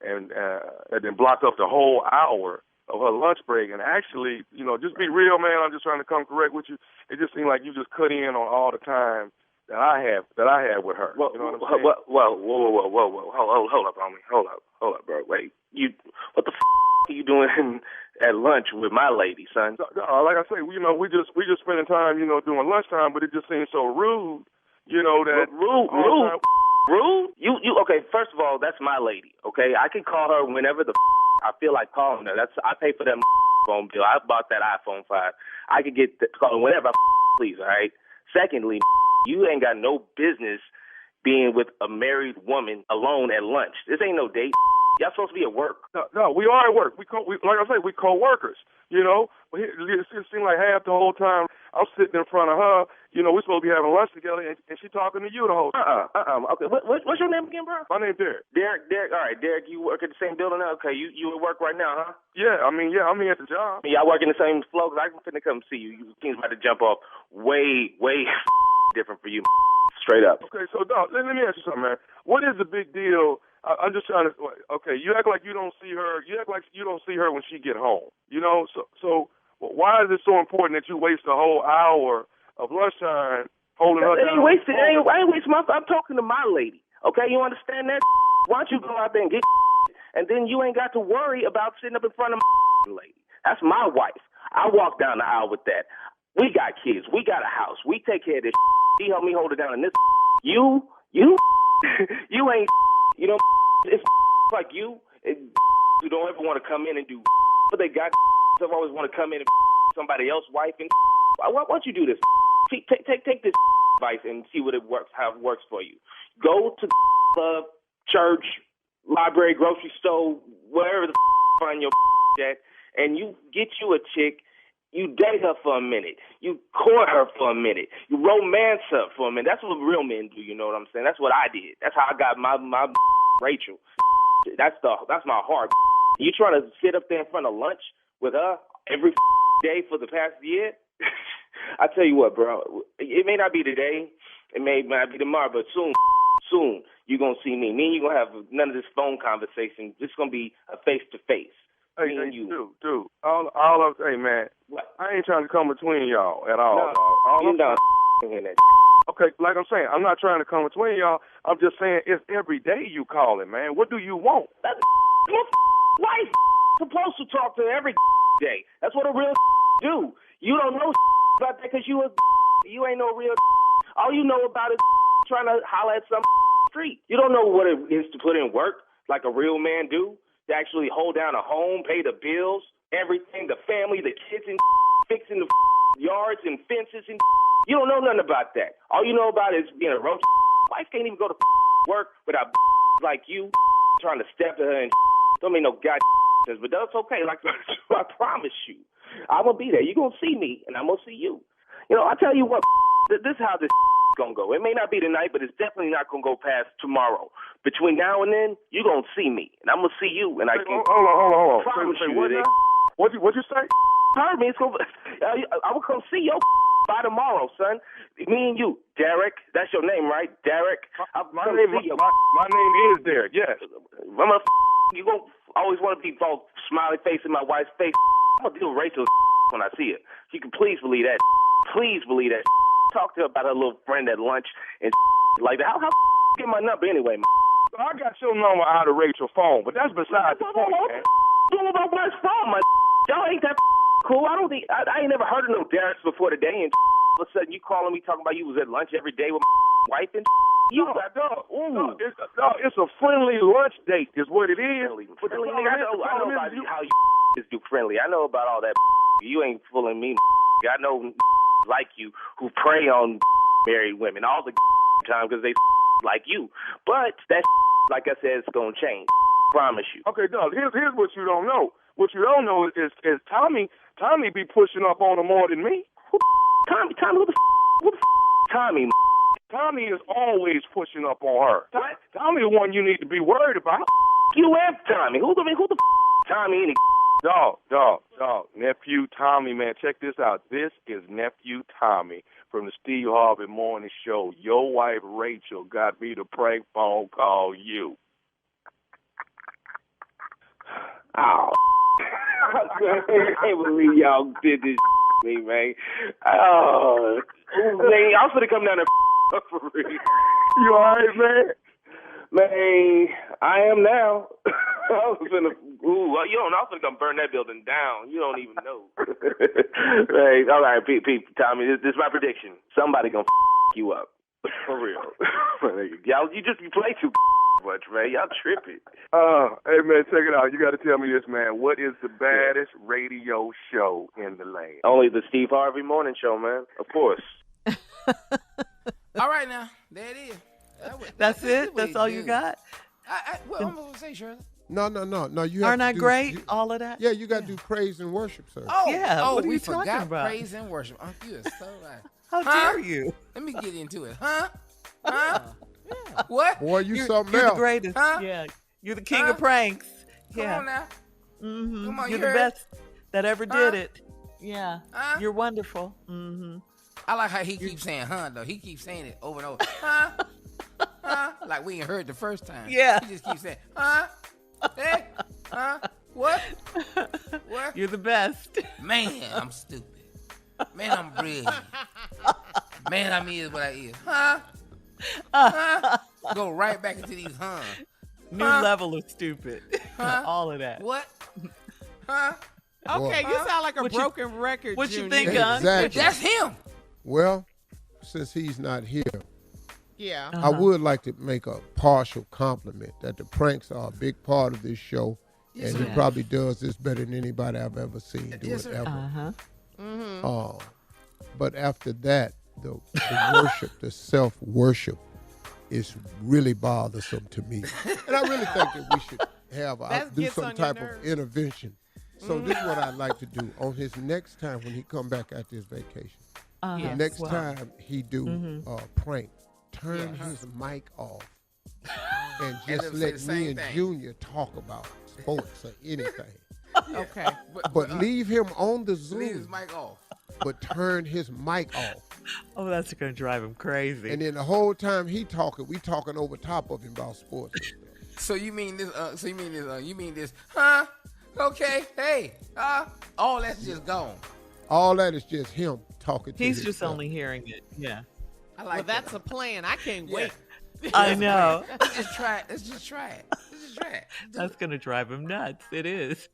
then block up the whole hour of her lunch break, and actually, just be real, man. I'm just trying to come correct with you. It just seemed like you just cut in on all the time that I had with her. Well, you know what I'm saying? Whoa, hold up, homie, hold up, bro. Wait, what the are you doing at lunch with my lady, son? Like I say, we just spending time, doing lunchtime, but it just seems so rude, that rude. You okay? First of all, that's my lady. Okay, I can call her whenever I feel like calling her. I pay for that phone bill. I bought that iPhone 5. I could get call whenever I please. All right. Secondly, you ain't got no business being with a married woman alone at lunch. This ain't no date. Y'all supposed to be at work. No, we are at work. We like I say, we co-workers. It seemed like half the whole time I'm sitting in front of her. We're supposed to be having lunch together, and she's talking to you the whole time. Okay. What's your name again, bro? My name's Derek. Derek. All right, Derek. You work at the same building now? Okay. You at work right now, huh? Yeah. I'm here at the job. Y'all work in the same floor? 'Cause I'm finna come see you. You seems about to jump off way different for you. Straight up. Okay. So, dog, let me ask you something, man. What is the big deal? I'm just trying to. Okay, you act like you don't see her. You act like you don't see her when she get home. So why is it so important that you waste a whole hour of lunchtime holding her down? I ain't wasting my. I'm talking to my lady. Okay, you understand that? Why don't you go out there and get and then you ain't got to worry about sitting up in front of my lady. That's my wife. I walk down the aisle with that. We got kids. We got a house. We take care of this. She helped me hold it down. And this, you, you ain't, you know, it's like you who don't ever want to come in and do, but they got some always want to come in and somebody else's wife. And why don't you do this? Take this advice and see what it works, how it works for you. Go to club, church, library, grocery store, wherever the find your at, and you get you a chick. You date her for a minute. You court her for a minute. You romance her for a minute. That's what real men do. You know what I'm saying? That's what I did. That's how I got my Rachel. That's my heart. You trying to sit up there in front of lunch with her every day for the past year? I tell you what, bro. It may not be today. It may not be tomorrow, but soon you're gonna see me. Me and you gonna have none of this phone conversation. It's gonna be a face to face. Hey, dude. All of hey man, what? I ain't trying to come between y'all at all. No, dog. All you I'm not saying, in that. okay, like I'm saying, I'm not trying to come between y'all. I'm just saying it's every day you calling, man. What do you want? That's your wife supposed to talk to every day. That's what a real do. You don't know about that because you ain't no real. All you know about is trying to holler at some street. You don't know what it is to put in work like a real man do. To actually hold down a home, pay the bills, everything, the family, the kids, and fixing the yards and fences. And you don't know nothing about that. All you know about is being a roach. Wife can't even go to work without like you trying to step to her and don't make no god sense. But that's okay. Like I promise you, I'm gonna be there. You're gonna see me, and I'm gonna see you. You know, I tell you what, this is how this gonna go. It may not be tonight, but it's definitely not gonna go past tomorrow. Between now and then, you're gonna see me, and I'm gonna see you, and I can hold on. promise Say, you what that What'd you say? heard me. It's gonna, I will come see your by tomorrow, son. Me and you, Derek. That's your name, right, Derek? My name is Derek. Yes. You gonna always want to be all smiley face in my wife's face. I'm gonna deal with Rachel when I see her. You can please believe that. Please believe that. Talk to her about her little friend at lunch and like that. How get my number anyway, man? I got your number out of Rachel's phone, but that's besides the point, man. Doing about my phone, man. Y'all ain't that cool. I don't think I ain't never heard of no Dereks before today, and all of a sudden you calling me talking about you was at lunch every day with my wife and you. It's a friendly lunch date, is what it is. Friendly, nigga, I know about how you do friendly. I know about all that. You ain't fooling me. I know like you who prey on married women all the time because they like you. But that, like I said, it's gonna change. Promise you. Okay, Doug. Here's what you don't know. What you don't know is Tommy be pushing up on her more than me. Tommy, who the Tommy? Tommy is always pushing up on her. What? Tommy the one you need to be worried about. You and Tommy. Who the Tommy? Any Dog, nephew Tommy, man, check this out. This is nephew Tommy from the Steve Harvey Morning Show. Your wife Rachel got me to prank phone call you. Oh, I can't believe y'all did this to me, man. Oh, man, I was gonna come down there for real. You alright, man? Man, I am now. I was gonna, I was gonna come burn that building down. You don't even know. Right, all right, Pete, Tommy, this is my prediction. Somebody gonna you up. For real. Y'all, you play too much, man. Y'all tripping. Hey, man, check it out. You got to tell me this, man. What is the baddest radio show in the land? Only the Steve Harvey Morning Show, man. Of course. All right, now. There it is. That's it? That's all you got? What I'm going to say, Shirley? No. You aren't I great? All of that? Yeah, you got to do praise and worship, sir. Oh, yeah. What are we you talking forgot about? Praise and worship. You are so right. How dare you? Let me get into it. Huh? Yeah. What? Boy, you're something You're else. the greatest. Huh? Yeah. You're the king of pranks. Come on now. Mm-hmm. Come on, you're you the heard? best that ever did it. Yeah. Huh? You're wonderful. Mm-hmm. I like how he keeps saying though. He keeps saying it over and over. Huh? Like we ain't heard the first time. Yeah. He just keeps saying, Hey? What? What? You're the best. Man, I'm stupid. Man, I'm brilliant. Man, I'm is what I is. Go right back into these New level of stupid. All of that. What? Huh? Okay, you sound like a What broken record, What you Junior. think, Gun? Exactly. That's him. Well, since he's not here, Yeah. I would like to make a partial compliment that the pranks are a big part of this show, and he probably does this better than anybody I've ever seen do it ever. But after that, the worship, the self-worship is really bothersome to me. And I really think that we should do gets some on your type of nerves. intervention. So this is what I'd like to do on his next time when he come back after his vacation. The next time he do a prank, turn his mic off and just let me and Junior talk about sports or anything. Okay. But leave him on the Zoom. Leave his mic off. But turn his mic off. Oh, that's going to drive him crazy. And then the whole time he talking, we talking over top of him about sports and stuff. So you mean this? You mean this? Huh? Okay. Hey. All that's just gone. All that is just him talking to He's himself. just only hearing it. Yeah. I like Well, that's a plan. I can't wait. I know. Let's just try it. Let's just try it. That's going to drive him nuts. It is.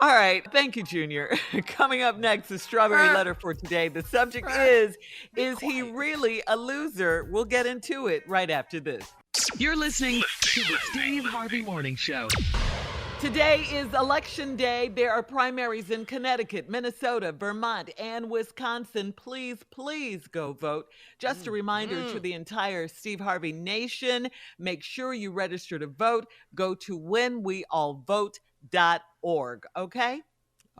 All right. Thank you, Junior. Coming up next, the strawberry letter for today. The subject is he really a loser? We'll get into it right after this. You're listening to the Steve Harvey Morning Show. Today is Election Day. There are primaries in Connecticut, Minnesota, Vermont, and Wisconsin. Please, please go vote. Just a reminder to the entire Steve Harvey Nation, make sure you register to vote. Go to whenweallvote.org, okay?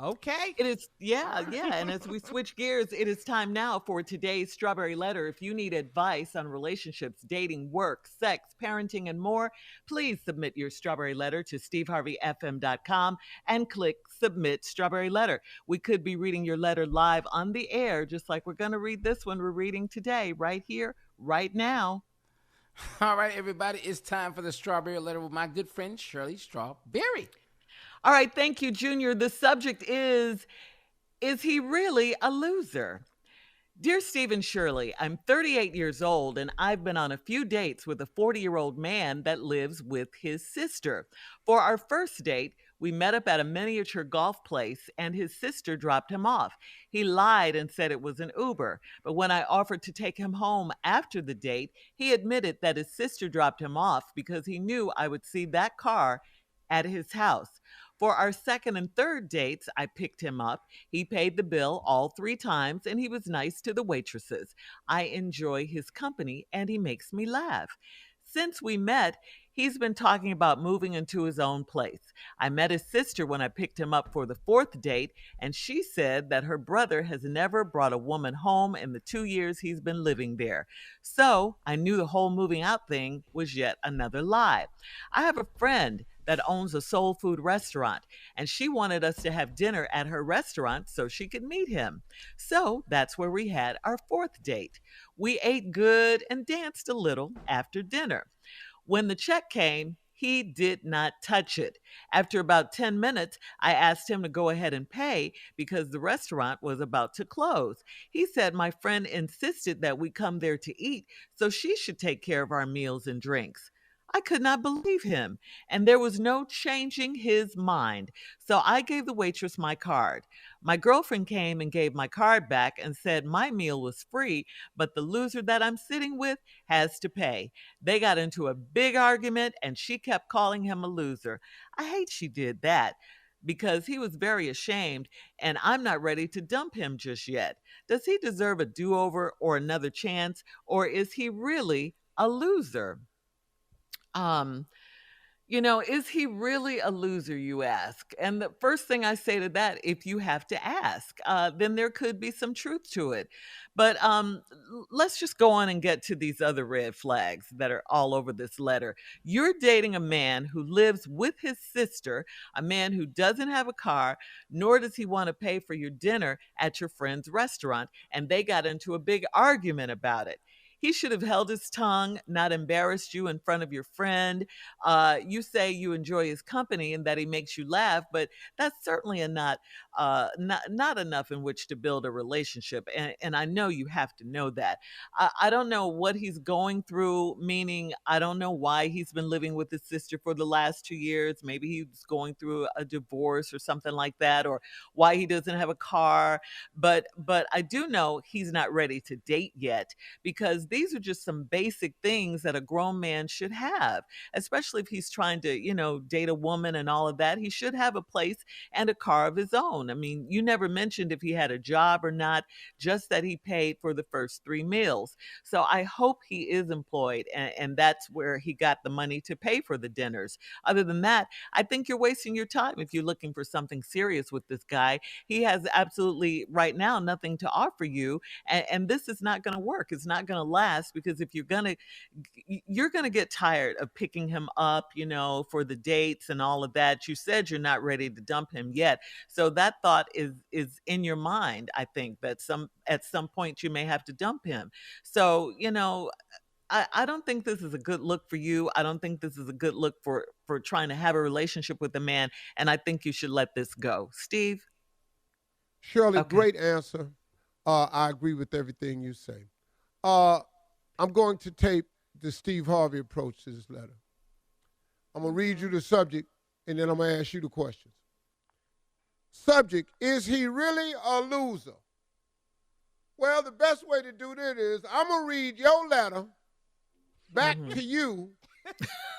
Okay. It is, yeah. And as we switch gears, it is time now for today's Strawberry Letter. If you need advice on relationships, dating, work, sex, parenting, and more, please submit your Strawberry Letter to steveharveyfm.com and click Submit Strawberry Letter. We could be reading your letter live on the air, just like we're going to read this one we're reading today, right here, right now. All right, everybody, it's time for the Strawberry Letter with my good friend Shirley Strawberry. All right, thank you, Junior. The subject is he really a loser? Dear Steve and Shirley, I'm 38 years old, and I've been on a few dates with a 40-year-old man that lives with his sister. For our first date, we met up at a miniature golf place, and his sister dropped him off. He lied and said it was an Uber, but when I offered to take him home after the date, he admitted that his sister dropped him off because he knew I would see that car at his house. For our second and third dates, I picked him up. He paid the bill all 3 times, and he was nice to the waitresses. I enjoy his company, and he makes me laugh. Since we met, he's been talking about moving into his own place. I met his sister when I picked him up for the 4th date, and she said that her brother has never brought a woman home in the 2 years he's been living there. So I knew the whole moving out thing was yet another lie. I have a friend that owns a soul food restaurant, and she wanted us to have dinner at her restaurant so she could meet him. So that's where we had our 4th date. We ate good and danced a little after dinner. When the check came, he did not touch it. After about 10 minutes, I asked him to go ahead and pay because the restaurant was about to close. He said my friend insisted that we come there to eat, so she should take care of our meals and drinks. I could not believe him, and there was no changing his mind. So I gave the waitress my card. My girlfriend came and gave my card back and said my meal was free, but the loser that I'm sitting with has to pay. They got into a big argument, and she kept calling him a loser. I hate she did that because he was very ashamed, and I'm not ready to dump him just yet. Does he deserve a do-over or another chance, or is he really a loser? Is he really a loser, you ask? And the first thing I say to that, if you have to ask, then there could be some truth to it. But let's just go on and get to these other red flags that are all over this letter. You're dating a man who lives with his sister, a man who doesn't have a car, nor does he want to pay for your dinner at your friend's restaurant, and they got into a big argument about it. he should have held his tongue, not embarrassed you in front of your friend. You say you enjoy his company and that he makes you laugh, but that's certainly not enough in which to build a relationship. And I know you have to know that. I don't know what he's going through, meaning I don't know why he's been living with his sister for the last 2 years. Maybe he's going through a divorce or something like that, or why he doesn't have a car. But I do know he's not ready to date yet, because these are just some basic things that a grown man should have, especially if he's trying to, date a woman and all of that. He should have a place and a car of his own. I mean, you never mentioned if he had a job or not, just that he paid for the first 3 meals. So I hope he is employed, and that's where he got the money to pay for the dinners. Other than that, I think you're wasting your time if you're looking for something serious with this guy. He has absolutely right now nothing to offer you, and this is not going to work. It's not going to last, because if you're going to get tired of picking him up, for the dates and all of that. You said you're not ready to dump him yet. So that thought is in your mind. I think that at some point you may have to dump him. So, I don't think this is a good look for you. I don't think this is a good look for trying to have a relationship with a man. And I think you should let this go. Steve? Shirley, Okay. great answer. I agree with everything you say. I'm going to tape the Steve Harvey approach to this letter. I'm going to read you the subject, and then I'm going to ask you the questions. Subject, is he really a loser? Well, the best way to do that is I'm going to read your letter back to you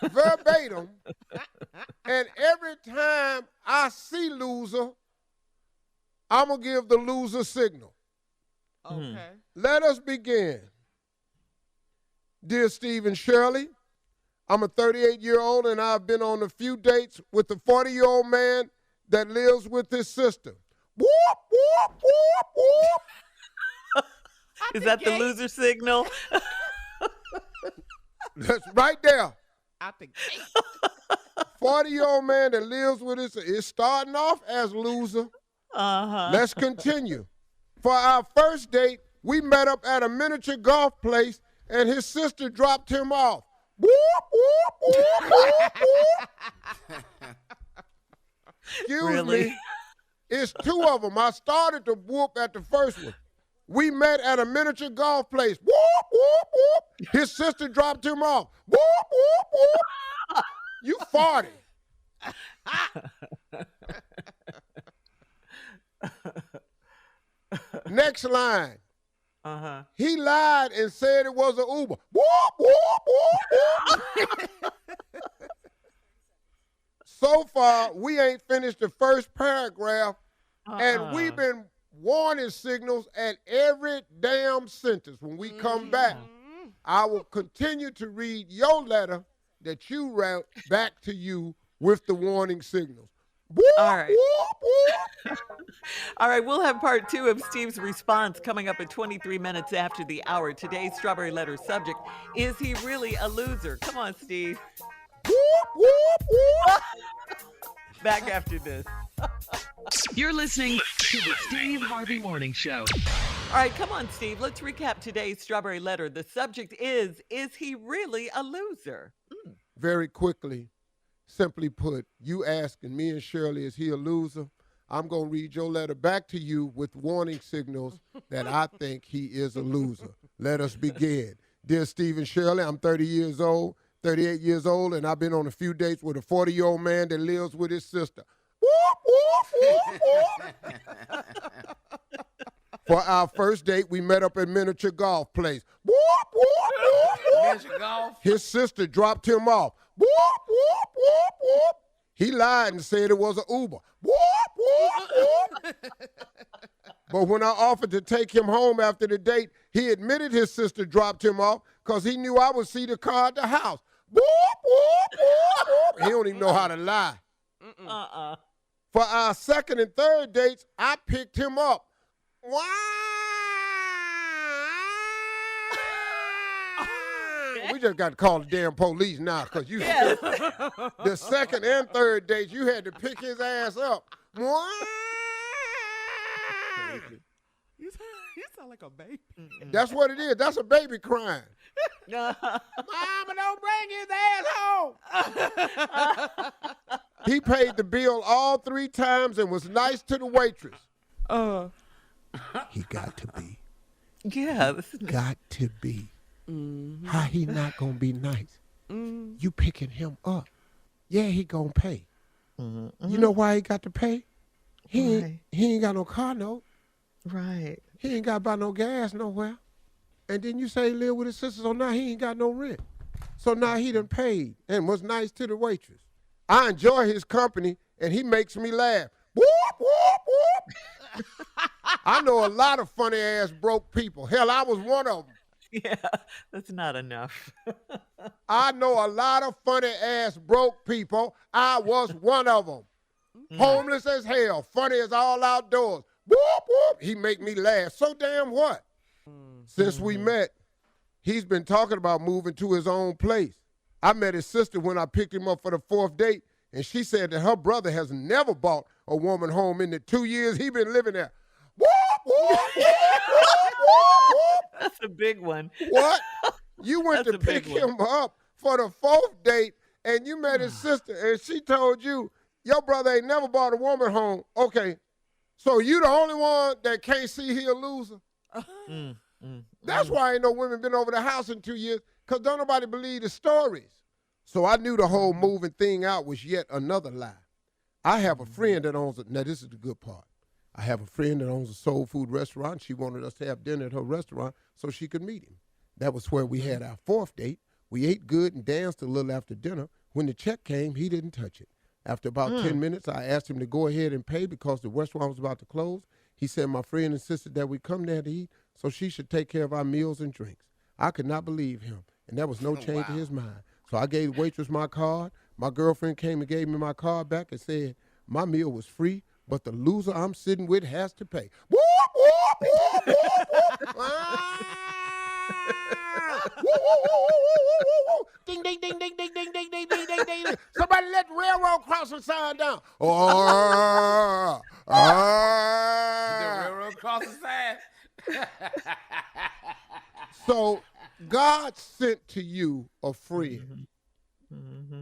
verbatim, and every time I see loser, I'm going to give the loser signal. Okay. Let us begin. Dear Steve and Shirley, I'm a 38-year-old, and I've been on a few dates with a 40-year-old man that lives with his sister. Whoop, whoop, whoop, whoop. Is that the loser signal? That's right there. Out the gate. 40-year-old man that lives with his is starting off as loser. Uh-huh. Let's continue. For our first date, we met up at a miniature golf place, and his sister dropped him off. Whoop, whoop, whoop, whoop, whoop. Excuse Really? me. It's two of them. I started to whoop at the first one. We met at a miniature golf place. Whoop, whoop, whoop. His sister dropped him off. Whoop, whoop, whoop. You 40. Next line. Uh-huh. He lied and said it was an Uber. Whoop, whoop, whoop, whoop. So far, we ain't finished the first paragraph, and we've been warning signals at every damn sentence. When we come back, I will continue to read your letter that you wrote back to you with the warning signals. Whoop, All right. whoop, whoop. All right, we'll have part 2 of Steve's response coming up at 23 minutes after the hour. Today's Strawberry Letter subject, is he really a loser? Come on, Steve. Whoop, whoop, whoop. Back after this. You're listening to the Steve Harvey Morning Show. All right, come on, Steve. Let's recap today's Strawberry Letter. The subject is he really a loser? Very quickly, simply put, you asking me and Shirley, is he a loser? I'm going to read your letter back to you with warning signals that I think he is a loser. Let us begin. Dear Steve and Shirley, I'm 38 years old, and I've been on a few dates with a 40-year-old man that lives with his sister. Whoop, whoop, whoop, whoop. For our first date, we met up at miniature golf place. Whoop, whoop, whoop, whoop. Miniature golf. His sister dropped him off. Whoop, whoop, whoop, whoop. He lied and said it was an Uber. Whoop, whoop, whoop. But when I offered to take him home after the date, he admitted his sister dropped him off because he knew I would see the car at the house. Whoop, whoop, whoop, whoop. He don't even know how to lie. For our second and third dates, I picked him up. Wow. We just got to call the damn police now because you the second and third dates, you had to pick his ass up. You sound like a baby. That's what it is. That's a baby crying. Mama, don't bring his ass home. He paid the bill all 3 times and was nice to the waitress. He got to be. Yeah. This is Got to be. How he not going to be nice? You picking him up. Yeah, he going to pay. You know why he got to pay? He ain't got no car note. right. He ain't got to buy no gas nowhere. And then you say he live with his sister, so now he ain't got no rent. So now he done paid and was nice to the waitress. I enjoy his company, and he makes me laugh. Whoop, whoop, whoop. I know a lot of funny-ass broke people. Hell, I was one of them. Yeah, that's not enough. I know a lot of funny-ass broke people. I was one of them. Homeless as hell, funny as all outdoors. Whoop, whoop. He make me laugh. So damn what? Since we met, he's been talking about moving to his own place. I met his sister when I picked him up for the 4th date, and she said that her brother has never bought a woman home in the 2 years he been living there. Whoop, whoop, whoop, whoop, whoop, whoop. That's a big one. What? You went That's to a big pick one. him up for the 4th date, and you met his sister, and she told you, your brother ain't never bought a woman home. Okay, so you the only one that can't see he a loser? That's why ain't no women been over the house in 2 years, because don't nobody believe the stories. So I knew the whole moving thing out was yet another lie. I have a friend that owns now this is the good part. I have a friend that owns a soul food restaurant. She wanted us to have dinner at her restaurant so she could meet him. That was where we had our 4th date. We ate good and danced a little after dinner. When the check came, he didn't touch it. After about 10 minutes, I asked him to go ahead and pay because the restaurant was about to close. He said my friend insisted that we come there to eat, so she should take care of our meals and drinks. I could not believe him, and there was no change in his mind. So I gave the waitress my card. My girlfriend came and gave me my card back and said my meal was free, but the loser I'm sitting with has to pay. Whoop, whoop, whoop, whoop, whoop. Ah! Woo, woo, woo, woo, woo, woo, woo. Ding, ding, ding, ding, ding, ding, ding, ding, ding, ding, ding, ding. Somebody let the railroad crossing sign down. The railroad crossing sign. So God sent to you a friend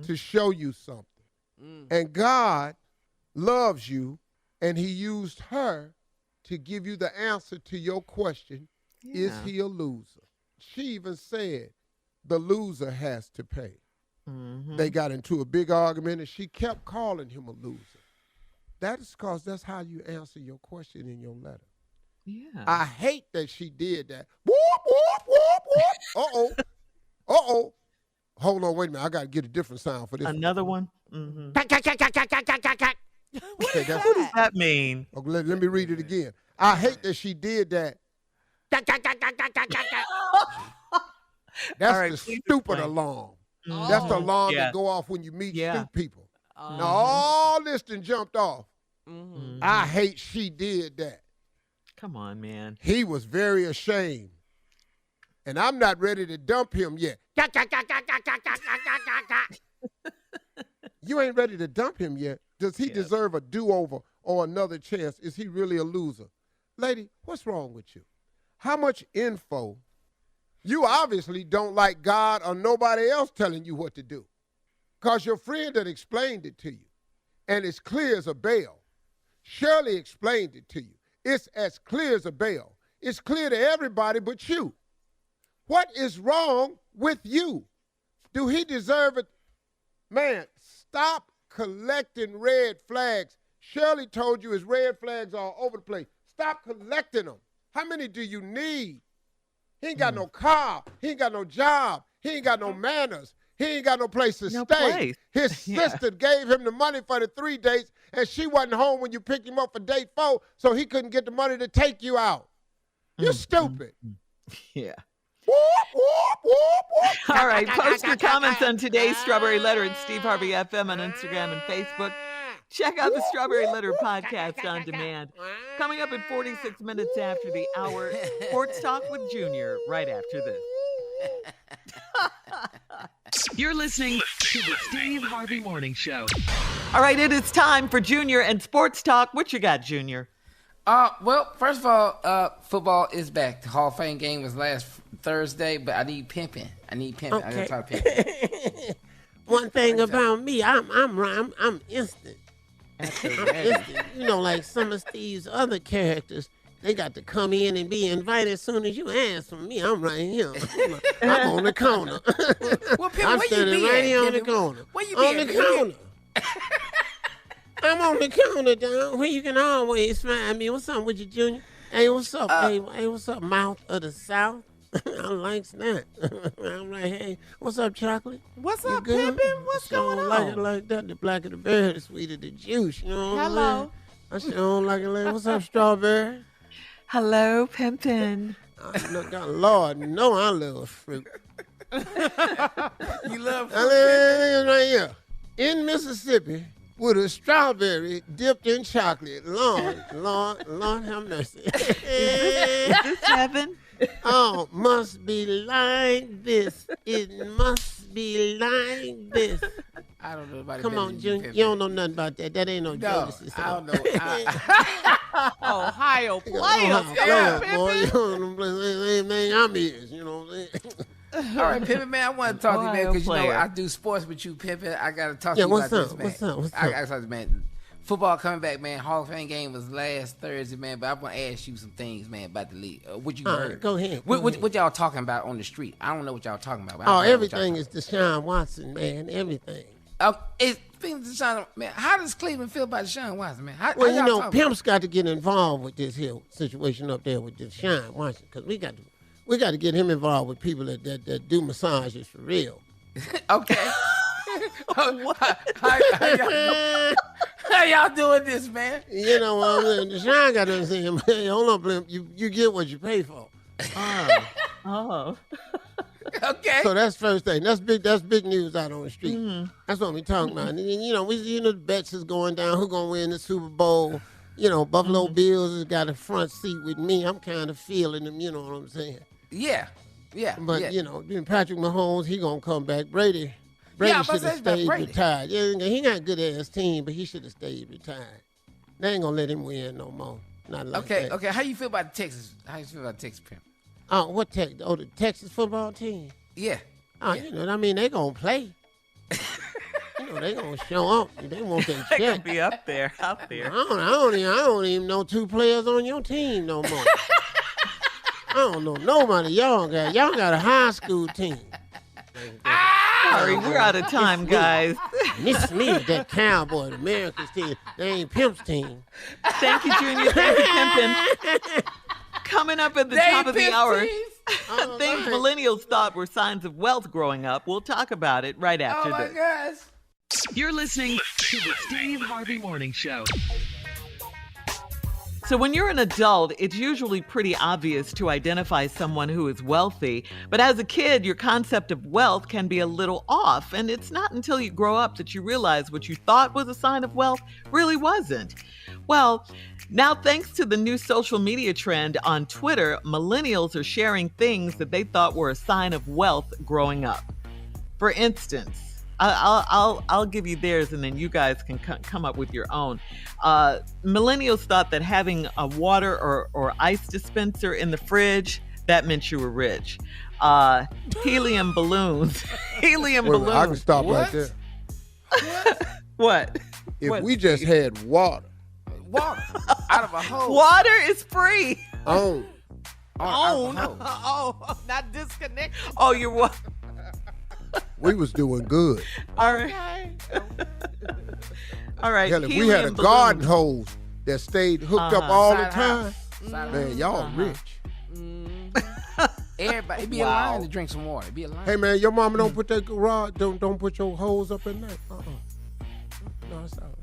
to show you something. And God loves you, and he used her to give you the answer to your question, is he a loser? She even said the loser has to pay. They got into a big argument, and she kept calling him a loser. That is because that's how you answer your question in your letter. Yeah. I hate that she did that. Whoop, whoop, whoop, whoop. Uh-oh. Uh-oh. Hold on, wait a minute. I got to get a different sound for this. Another one? Okay, What does that mean? Okay, let me read it again. I hate that she did that. That's the stupid alarm. That's the alarm that go off when you meet stupid people. Now all this done jumped off. I hate she did that. Come on, man. He was very ashamed. And I'm not ready to dump him yet. You ain't ready to dump him yet. Does he deserve a do-over or another chance? Is he really a loser? Lady, what's wrong with you? How much info? You obviously don't like God or nobody else telling you what to do. Because your friend had explained it to you. And it's clear as a bell. Shirley explained it to you. It's as clear as a bell. It's clear to everybody but you. What is wrong with you? Do he deserve it? Man, stop collecting red flags. Shirley told you his red flags are all over the place. Stop collecting them. How many do you need? He ain't got no car. He ain't got no job. He ain't got no manners. He ain't got no place to stay. His sister gave him the money for the 3 dates, and she wasn't home when you picked him up for date 4, so he couldn't get the money to take you out. You're stupid. Yeah. Whoop, whoop, whoop, whoop. All right, post your comments on today's Strawberry Letter at Steve Harvey FM on Instagram and Facebook. Check out the Strawberry Letter podcast on demand. Coming up at 46 minutes after the hour, Sports Talk with Junior right after this. You're listening to the Steve Harvey Morning Show. All right, it is time for Junior and Sports Talk. What you got, Junior? Well, first of all, football is back. The Hall of Fame game was last Thursday, but I need Pimpin. Okay. I gotta talk to Pimpin. One thing about me, I'm instant. I'm instant. You know, like some of Steve's other characters, they got to come in and be invited as soon as you ask for me. I'm right here. I'm on the corner. Well, Pimpin, I'm where you standing be right at, here on the Pimpin? corner. Where you On be the at, Pimpin? corner. I'm on the counter, dog, where you can always find me. What's up with you, Junior? Hey, what's up? Hey, what's up, mouth of the South? I like that. I'm like, hey, what's up, chocolate? What's You up, good? Pimpin? What's I sure going don't like on? it like that. The blacker the berry, the sweeter the juice. You know what I'm Hello. saying? I sure don't like it like, what's up, strawberry? Hello, Pimpin. Look, Lord, no, I love fruit. You love I live right here in Mississippi with a strawberry dipped in chocolate. Lord have mercy. Is this heaven? Oh, must be like this. It must be like this. I don't know about it. Come on, Junior. You don't know nothing about that. That ain't no Jodeci I song. don't know. Ohio players. Ohio Yeah, players, boy. Pimpin. You don't know the same thing I'm is. You know what I'm saying? All right, Pimpin, man, I want to talk to you, man, Ohio because you know player. I do sports with you, Pimpin. I got to talk to Yeah, you what's about up? this, man. What's up? What's I up? got to talk to you, man. Football coming back, man. Hall of Fame game was last Thursday, man. But I want to ask you some things, man, about the league. What you All right, heard? go ahead. What y'all talking about on the street? I don't know what y'all talking about. but I Oh, don't know what everything y'all is Deshaun Watson, man. Everything. Speaking of Deshaun, man, how does Cleveland feel about Deshaun Watson, man? How Well, y'all you know, talking Pimp's got to get involved with this here situation up there with Deshaun Watson, because we got to get him involved with people that do massages for real. about? Okay. How y'all doing this, man? You know what I'm saying? Deshaun got to say, hey, hold on, Blimp. You get what you pay for. Oh. Okay. So that's first thing. That's big news out on the street. That's what we talking about. And, you know, the bets is going down. Who gonna win the Super Bowl? You know, Buffalo Bills has got a front seat with me. I'm kind of feeling them. You know what I'm saying? Yeah. But you know, Patrick Mahomes, he gonna come back. Brady Yeah, I was should about to have say about stayed Brady. retired. Yeah, he got a good ass team, but he should have stayed retired. They ain't gonna let him win no more. Not like that. Okay. How you feel about Texas? How you feel about Texas, Pimp? Oh, what Texas? Oh, the Texas football team. Yeah. Oh, you know, I mean, they gonna play. You know, they gonna show up. They want their They can check. be out there. I don't even know 2 players on your team no more. I don't know nobody. Y'all got a high school team. Sorry, we're out of time, guys. Miss me, that Cowboy, America's team. They ain't Pimp's team. Thank you, Junior. Thank you, Pimpin. Coming up at the top of the hour, things millennials thought were signs of wealth growing up. We'll talk about it right after this. Gosh. You're listening to the Steve Harvey Morning Show. So when you're an adult, it's usually pretty obvious to identify someone who is wealthy. But as a kid, your concept of wealth can be a little off. And it's not until you grow up that you realize what you thought was a sign of wealth really wasn't. Well, now thanks to the new social media trend on Twitter, millennials are sharing things that they thought were a sign of wealth growing up. For instance, I'll give you theirs, and then you guys can come up with your own. Millennials thought that having a water or ice dispenser in the fridge, that meant you were rich. Helium balloons. Helium Wait a minute, balloons. I can stop right there. What? If What, we just had water Water out of a hole. Water is free. on, Not disconnected. Oh, you're what? we was doing good. All right. All right. Hell, if we helium had a balloons. garden hose that stayed hooked up all the Side time, house. Side man, house. y'all rich. Everybody, it'd be a line to drink some water. It'd be a line. Hey man, your mama don't put that garage, don't put your hose up in there. No, it's all right.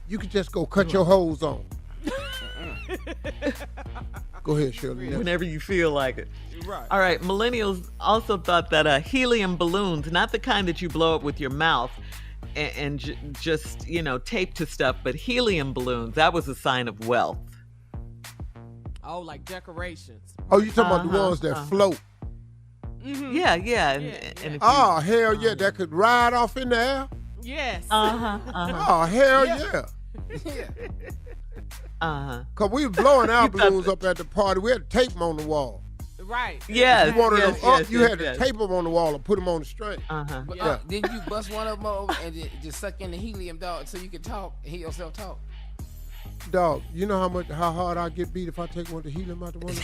You could just go cut your hose on. Go ahead, Shirley. Whenever you feel like it. Right. All right. Millennials also thought that helium balloons, not the kind that you blow up with your mouth and just, tape to stuff, but helium balloons, that was a sign of wealth. Oh, like decorations. Oh, you talking about the ones that float? Mm-hmm. Yeah. And if Oh, hell yeah, that could ride off in the air? Yes. Oh, hell yeah. Cause we was blowing our You thought balloons up at the party. We had to tape them on the wall. Right. Yes. If you wanted yes, them up, yes, you yes, had to yes. tape them on the wall and put them on the string. But, Yeah. didn't you bust one of them over and just suck in the helium, dog, so you could talk and hear yourself talk? Dog, you know how hard I get beat if I take one of the helium out the one.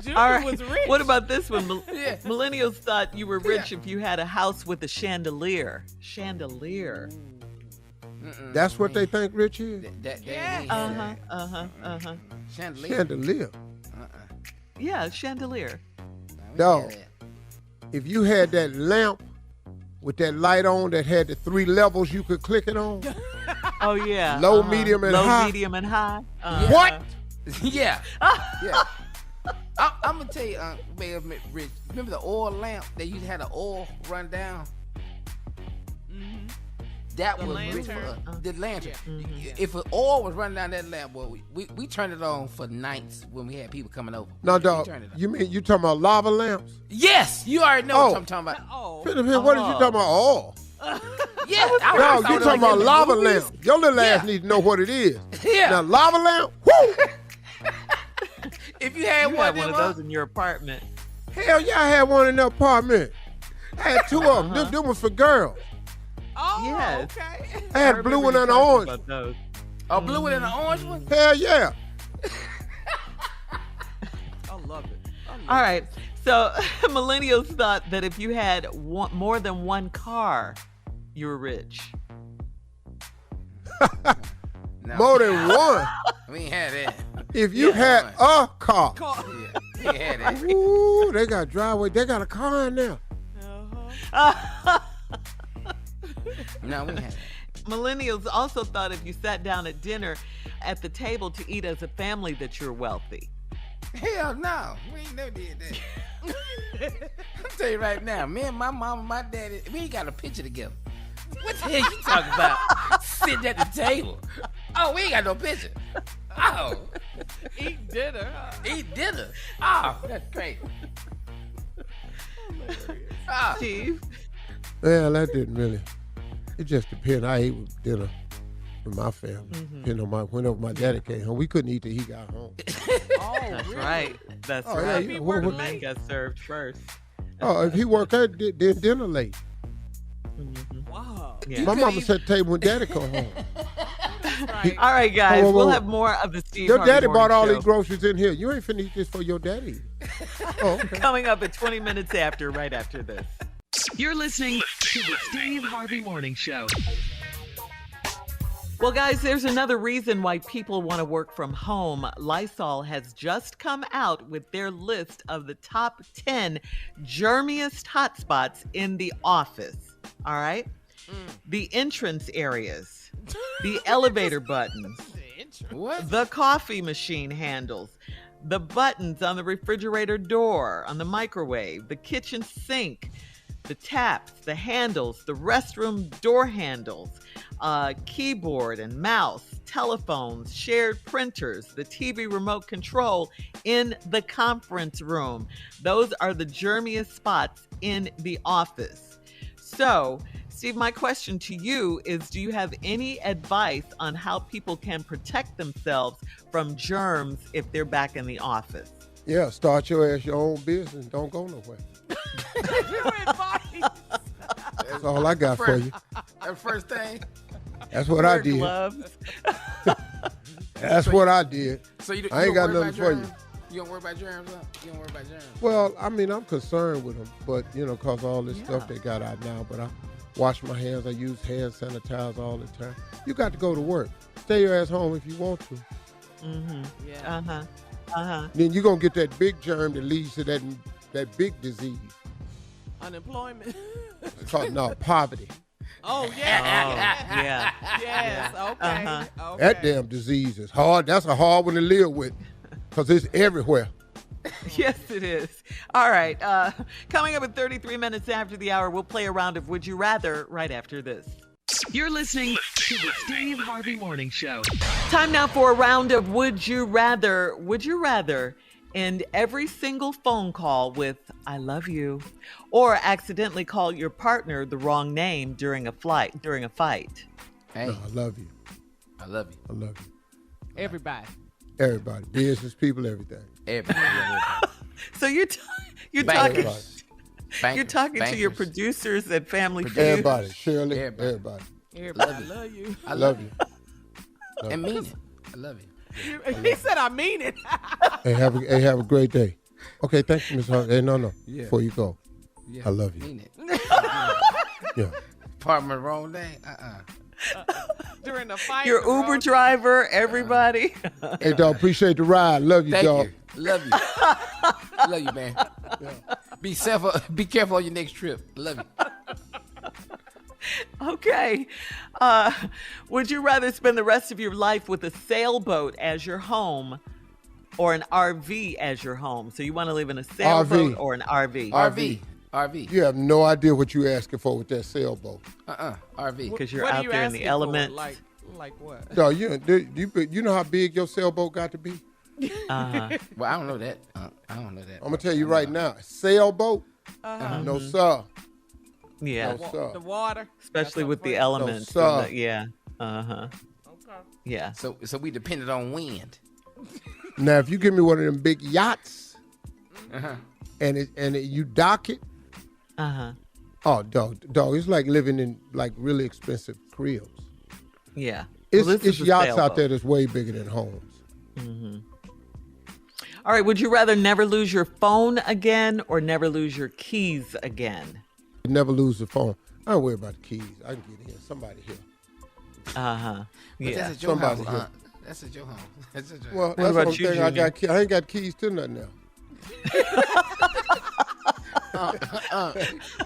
Junior All right. was rich. What about this one? Yeah. Millennials thought you were rich if you had a house with a chandelier. Chandelier. That's what they think rich is? Chandelier. Chandelier. Yeah, chandelier. Dog, if you had that lamp with that light on that had the 3 levels you could click it on. Oh, yeah. Low, medium, and high. Low, medium, and high. What? Yeah. Yeah. I'm going to tell you, Rich, remember the oil lamp that you had the oil run down? That The was lantern. rich for us. The lantern. Mm-hmm. If an oil was running down that lamp, boy, we turned it on for nights when we had people coming over. No, We dog, turned it on. you mean you talking about lava lamps? Yes, you already know what I'm talking about. Philip, what is you talking about? Oh. Yeah, Dog, you talking about lava lamp? lamp. Your little ass need to know what it is. Yeah. Now, lava lamp, whoo! If you had You one, had one of those in your apartment. Hell yeah, I had one in the apartment. I had 2 of them. Them was for girls. Oh, Yes. okay. I had blue one and an orange. About those. A blue one and an orange one? Hell yeah. I love it. All right. So millennials thought that if you had more than one car, you were rich. No. More than one. We ain't had that. If you had a car. Yeah, we ain't had that. Ooh, they got driveway. They got a car in there. No, we ain't had that. Millennials also thought if you sat down at dinner at the table to eat as a family that you're wealthy. Hell no. We ain't never did that. I'll tell you right now, me and my mom and my daddy, we ain't got a picture together. What the hell you talking about? Sitting at the table. Oh, we ain't got no picture. Oh. Eat dinner. Huh? Eat dinner. Oh, that's crazy. Oh. Steve? Well, that didn't really. It just depends. I ate with dinner with my family. Depending on whenever my daddy came home, we couldn't eat till he got home. Oh, That's really? right. That's Oh, yeah, right. yeah. The What- man got served first. Oh, if he worked out, then dinner late. Wow. Yeah. My mama set the table when daddy come home. Right. All right, guys. Whoa, whoa, We'll whoa. have more of the Steve Your Harvey daddy Morning bought all Show these groceries in here. You ain't finna eat this for your daddy. Oh, okay. coming up at 20 minutes after, right after this. You're listening to the Steve Harvey Morning Show. Well, guys, there's another reason why people want to work from home. Lysol has just come out with their list of the top 10 germiest hotspots in the office. All right? The entrance areas, the elevator buttons, What? the coffee machine handles, the buttons on the refrigerator door, on the microwave, the kitchen sink, the taps, the handles, the restroom door handles, keyboard and mouse, telephones, shared printers, the TV remote control in the conference room. Those are the germiest spots in the office. So, Steve, my question to you is, do you have any advice on how people can protect themselves from germs if they're back in the office? Yeah, start your own business. Don't go nowhere. That's all I got for you. That first thing. That's what I Wear did. gloves. That's what I did. So you, I ain't got worry nothing about for you. germs? You don't worry about germs, huh? You don't worry about germs. Well, I mean, I'm concerned with them, but, cause all this stuff they got out now, but I wash my hands. I use hand sanitizer all the time. You got to go to work. Stay your ass home if you want to. Mm-hmm. Yeah. Uh-huh. Uh-huh. Then you're going to get that big germ that leads to that big disease. Unemployment. It's called poverty. Oh, yeah. Oh, yeah. Yes. Okay. Uh-huh. Okay. That damn disease is hard. That's a hard one to live with because it's everywhere. Yes, it is. All right. Coming up at 33 minutes after the hour, we'll play a round of Would You Rather right after this. You're listening to the Steve Harvey Morning Show. Time now for a round of Would You Rather. Would you rather end every single phone call with "I love you," or accidentally call your partner the wrong name during a fight? Hey. No, I love you. I love you. I love you. Everybody. Everybody. Business people, everything. Everybody. So you're Bankers. talking. Bankers. You're talking to your Bankers. producers at Family Feud. Everybody. Shirley. Everybody. Everybody. I love you. I love you. Love And you. mean it. I love you. He said, I mean it. Hey, have a great day. Okay, thank you, Miss Hart. Hey, no. Yeah. Before you go, Yeah. I love you. Mean it. Yeah. Pardon my wrong thing. During the fight. Your the Uber road- driver, everybody. Hey, dog, appreciate the ride. Love you, Thank dog. you. Love you. Love you, man. Be careful on your next trip. Love you. Okay. Would you rather spend the rest of your life with a sailboat as your home or an RV as your home? So you want to live in a sailboat RV. or an RV? RV. You have no idea what you asking for with that sailboat. RV. Because you're What are out you there in the asking for? elements. Like what? Dog, you know how big your sailboat got to be? Uh-huh. Well, I don't know that. I don't know that. I'm gonna tell you right now, sailboat, no sir. Yeah. No, sir. The water. Especially That's with the up elements. No, and sir. yeah. Uh-huh. Okay. Yeah. So we depended on wind. Now, if you give me one of them big yachts Uh-huh. and you dock it, Uh-huh. oh, dog, it's like living in like really expensive cribs. Yeah. It's, Well, this it's is a yachts out sailboat. there that's way bigger than homes. Mm-hmm. All right. Would you rather never lose your phone again or never lose your keys again? You never lose the phone. I don't worry about the keys. I can get in. Somebody here. Uh-huh. But Yeah. that's at your Somebody house, here. Aunt. That's at your home. That's at your Well, What that's about what I'm you, saying. Junior? I ain't got keys to nothing now.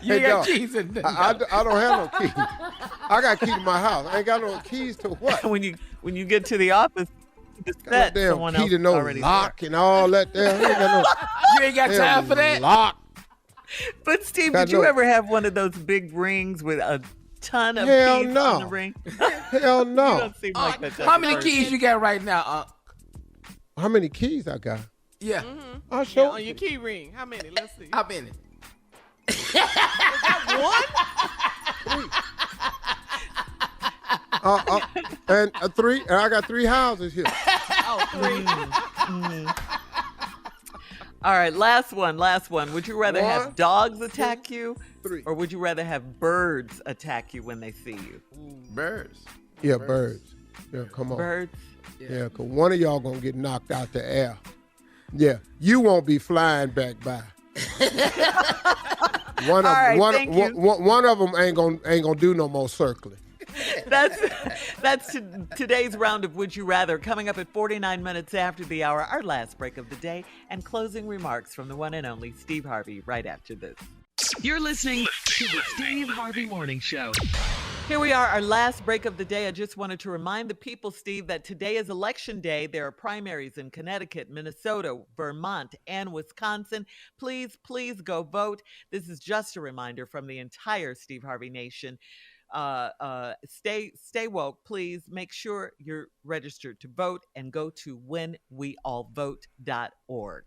You Hey, got dog, keys in there. I don't have no keys. I got keys to my house. I ain't got no keys to what? when you get to the office, the set, Damn someone key else to is no already lock and all that. There, I ain't got You ain't got no time damn for that. lock. there. But Steve, Got did you no- ever have one of those big rings with a ton of Hell keys no. on the ring? Hell You no. don't seem like that. type How of many person. keys you got right now, How many keys I got? Yeah. I'll Yeah, show on your key ring. How many? Let's see. How many? And three. And I got 3 houses here. Oh, 3. All right, last one. Would you rather have One, dogs attack you 3. or would you rather have birds attack you when they see you? Birds. Yeah, birds. Yeah, come on. Birds? Yeah, because one of y'all going to get knocked out the air. Yeah, you won't be flying back by. One All right, of thank you. one of them ain't gonna do no more circling. That's today's round of Would You Rather. Coming up at 49 minutes after the hour, our last break of the day, and closing remarks from the one and only Steve Harvey right after this. You're listening to the Steve Harvey Morning Show. Here we are, our last break of the day. I just wanted to remind the people, Steve, that today is election day. There are primaries in Connecticut, Minnesota, Vermont, and Wisconsin. Please, please go vote. This is just a reminder from the entire Steve Harvey Nation. Stay woke. Please make sure you're registered to vote and go to whenweallvote.org.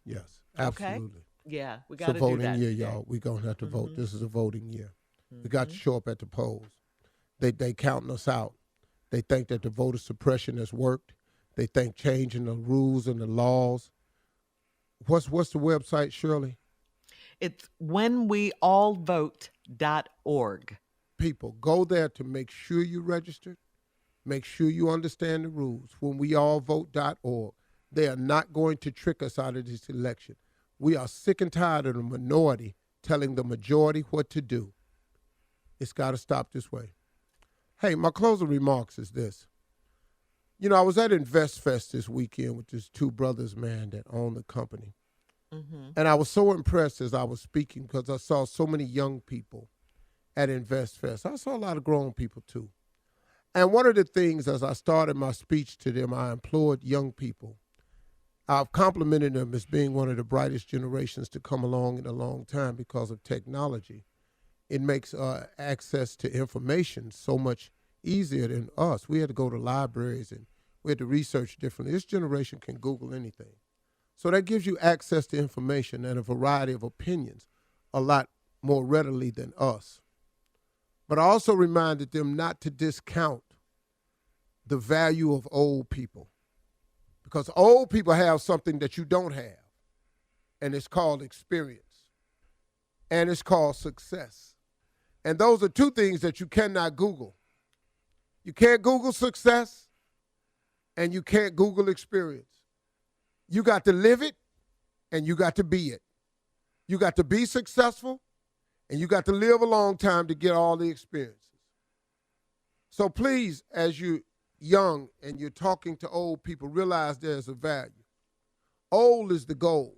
Yes, Okay? absolutely. Yeah, we It's a got to do voting that. year, today. y'all. We're going to have to vote. Mhm. This is a voting year. We got to show up at the polls. They counting us out. They think that the voter suppression has worked. They think changing the rules and the laws. What's the website, Shirley? It's whenweallvote.org. People, go there to make sure you registered. Make sure you understand the rules. Whenweallvote.org. They are not going to trick us out of this election. We are sick and tired of the minority telling the majority what to do. It's got to stop this way. Hey, my closing remarks is this. You know, I was at InvestFest this weekend with these 2 brothers, man, that own the company. Mm-hmm. And I was so impressed as I was speaking because I saw so many young people at InvestFest. I saw a lot of grown people, too. And one of the things, as I started my speech to them, I implored young people. I've complimented them as being one of the brightest generations to come along in a long time because of technology. It makes access to information so much easier than us. We had to go to libraries and we had to research differently. This generation can Google anything. So that gives you access to information and a variety of opinions a lot more readily than us. But I also reminded them not to discount the value of old people, because old people have something that you don't have, and it's called experience, and it's called success. And those are two things that you cannot Google. You can't Google success, and you can't Google experience. You got to live it, and you got to be it. You got to be successful, and you got to live a long time to get all the experiences. So please, as you're young and you're talking to old people, realize there's a value. Old is the goal.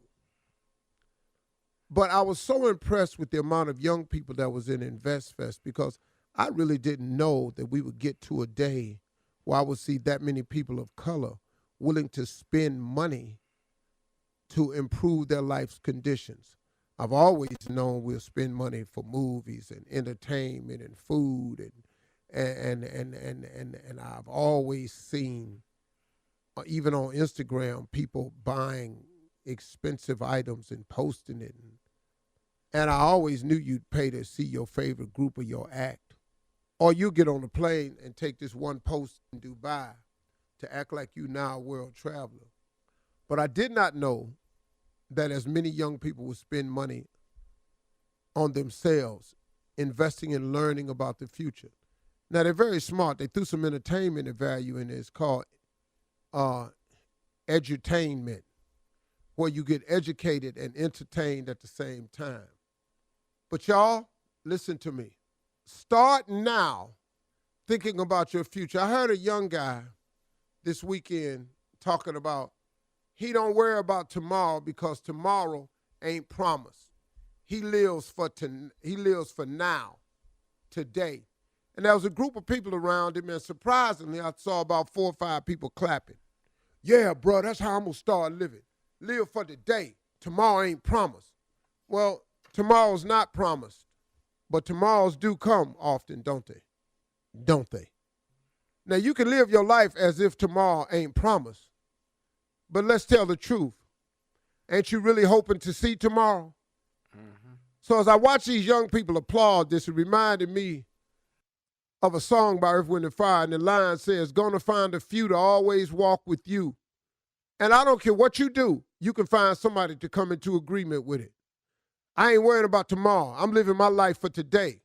But I was so impressed with the amount of young people that was in InvestFest, because I really didn't know that we would get to a day where I would see that many people of color willing to spend money to improve their life's conditions. I've always known we'll spend money for movies and entertainment and food, and I've always seen, even on Instagram, people buying expensive items and posting it. And I always knew you'd pay to see your favorite group or your act. Or you get on a plane and take this one post in Dubai to act like you now a world traveler. But I did not know that as many young people would spend money on themselves, investing and learning about the future. Now, they're very smart. They threw some entertainment value in it. It's called edutainment, where you get educated and entertained at the same time. But y'all, listen to me. Start now thinking about your future. I heard a young guy this weekend talking about he don't worry about tomorrow because tomorrow ain't promised. He lives for now, today. And there was a group of people around him, and surprisingly, I saw about 4 or 5 people clapping. Yeah, bro, that's how I'm going to start living. Live for today. Tomorrow ain't promised. Well, tomorrow's not promised, but tomorrows do come often, don't they? Don't they? Now, you can live your life as if tomorrow ain't promised, but let's tell the truth. Ain't you really hoping to see tomorrow? Mm-hmm. So as I watch these young people applaud this, it reminded me of a song by Earth, Wind & Fire, and the line says, gonna find a few to always walk with you. And I don't care what you do, you can find somebody to come into agreement with it. I ain't worrying about tomorrow. I'm living my life for today.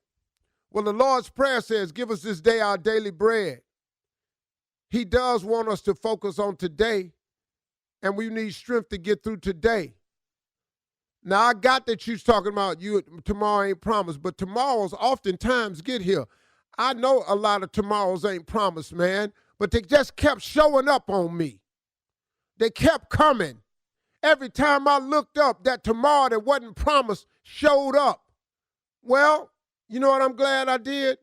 Well, the Lord's Prayer says, give us this day our daily bread. He does want us to focus on today, and we need strength to get through today. Now, I got that you're talking about tomorrow ain't promised, but tomorrows oftentimes get here. I know a lot of tomorrows ain't promised, man, but they just kept showing up on me. They kept coming. Every time I looked up, that tomorrow that wasn't promised showed up. Well, you know what I'm glad I did?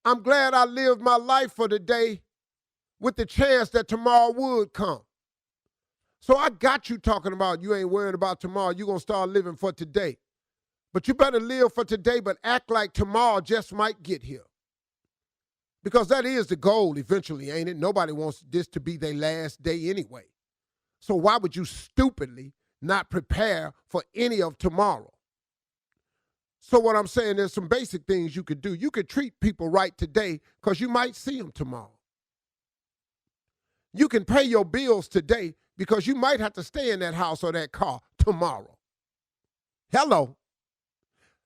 I'm glad I lived my life for today with the chance that tomorrow would come. So I got you talking about you ain't worried about tomorrow. You're going to start living for today. But you better live for today, but act like tomorrow just might get here. Because that is the goal eventually, ain't it? Nobody wants this to be their last day anyway. So why would you stupidly not prepare for any of tomorrow? So what I'm saying, there's some basic things you could do. You could treat people right today because you might see them tomorrow. You can pay your bills today because you might have to stay in that house or that car tomorrow. Hello.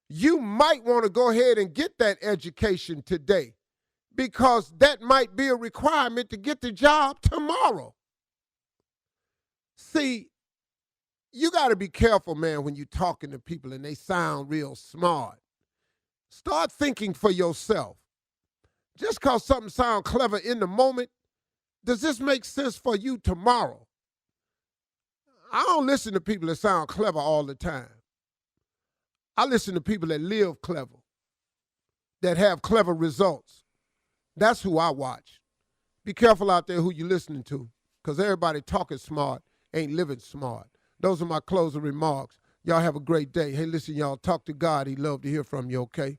You might want to go ahead and get that education today because that might be a requirement to get the job tomorrow. See, you got to be careful, man, when you're talking to people and they sound real smart. Start thinking for yourself. Just because something sounds clever in the moment, does this make sense for you tomorrow? I don't listen to people that sound clever all the time. I listen to people that live clever, that have clever results. That's who I watch. Be careful out there who you're listening to, because everybody talking smart ain't living smart. Those are my closing remarks. Y'all have a great day. Hey, listen, y'all, talk to God. He'd love to hear from you, okay?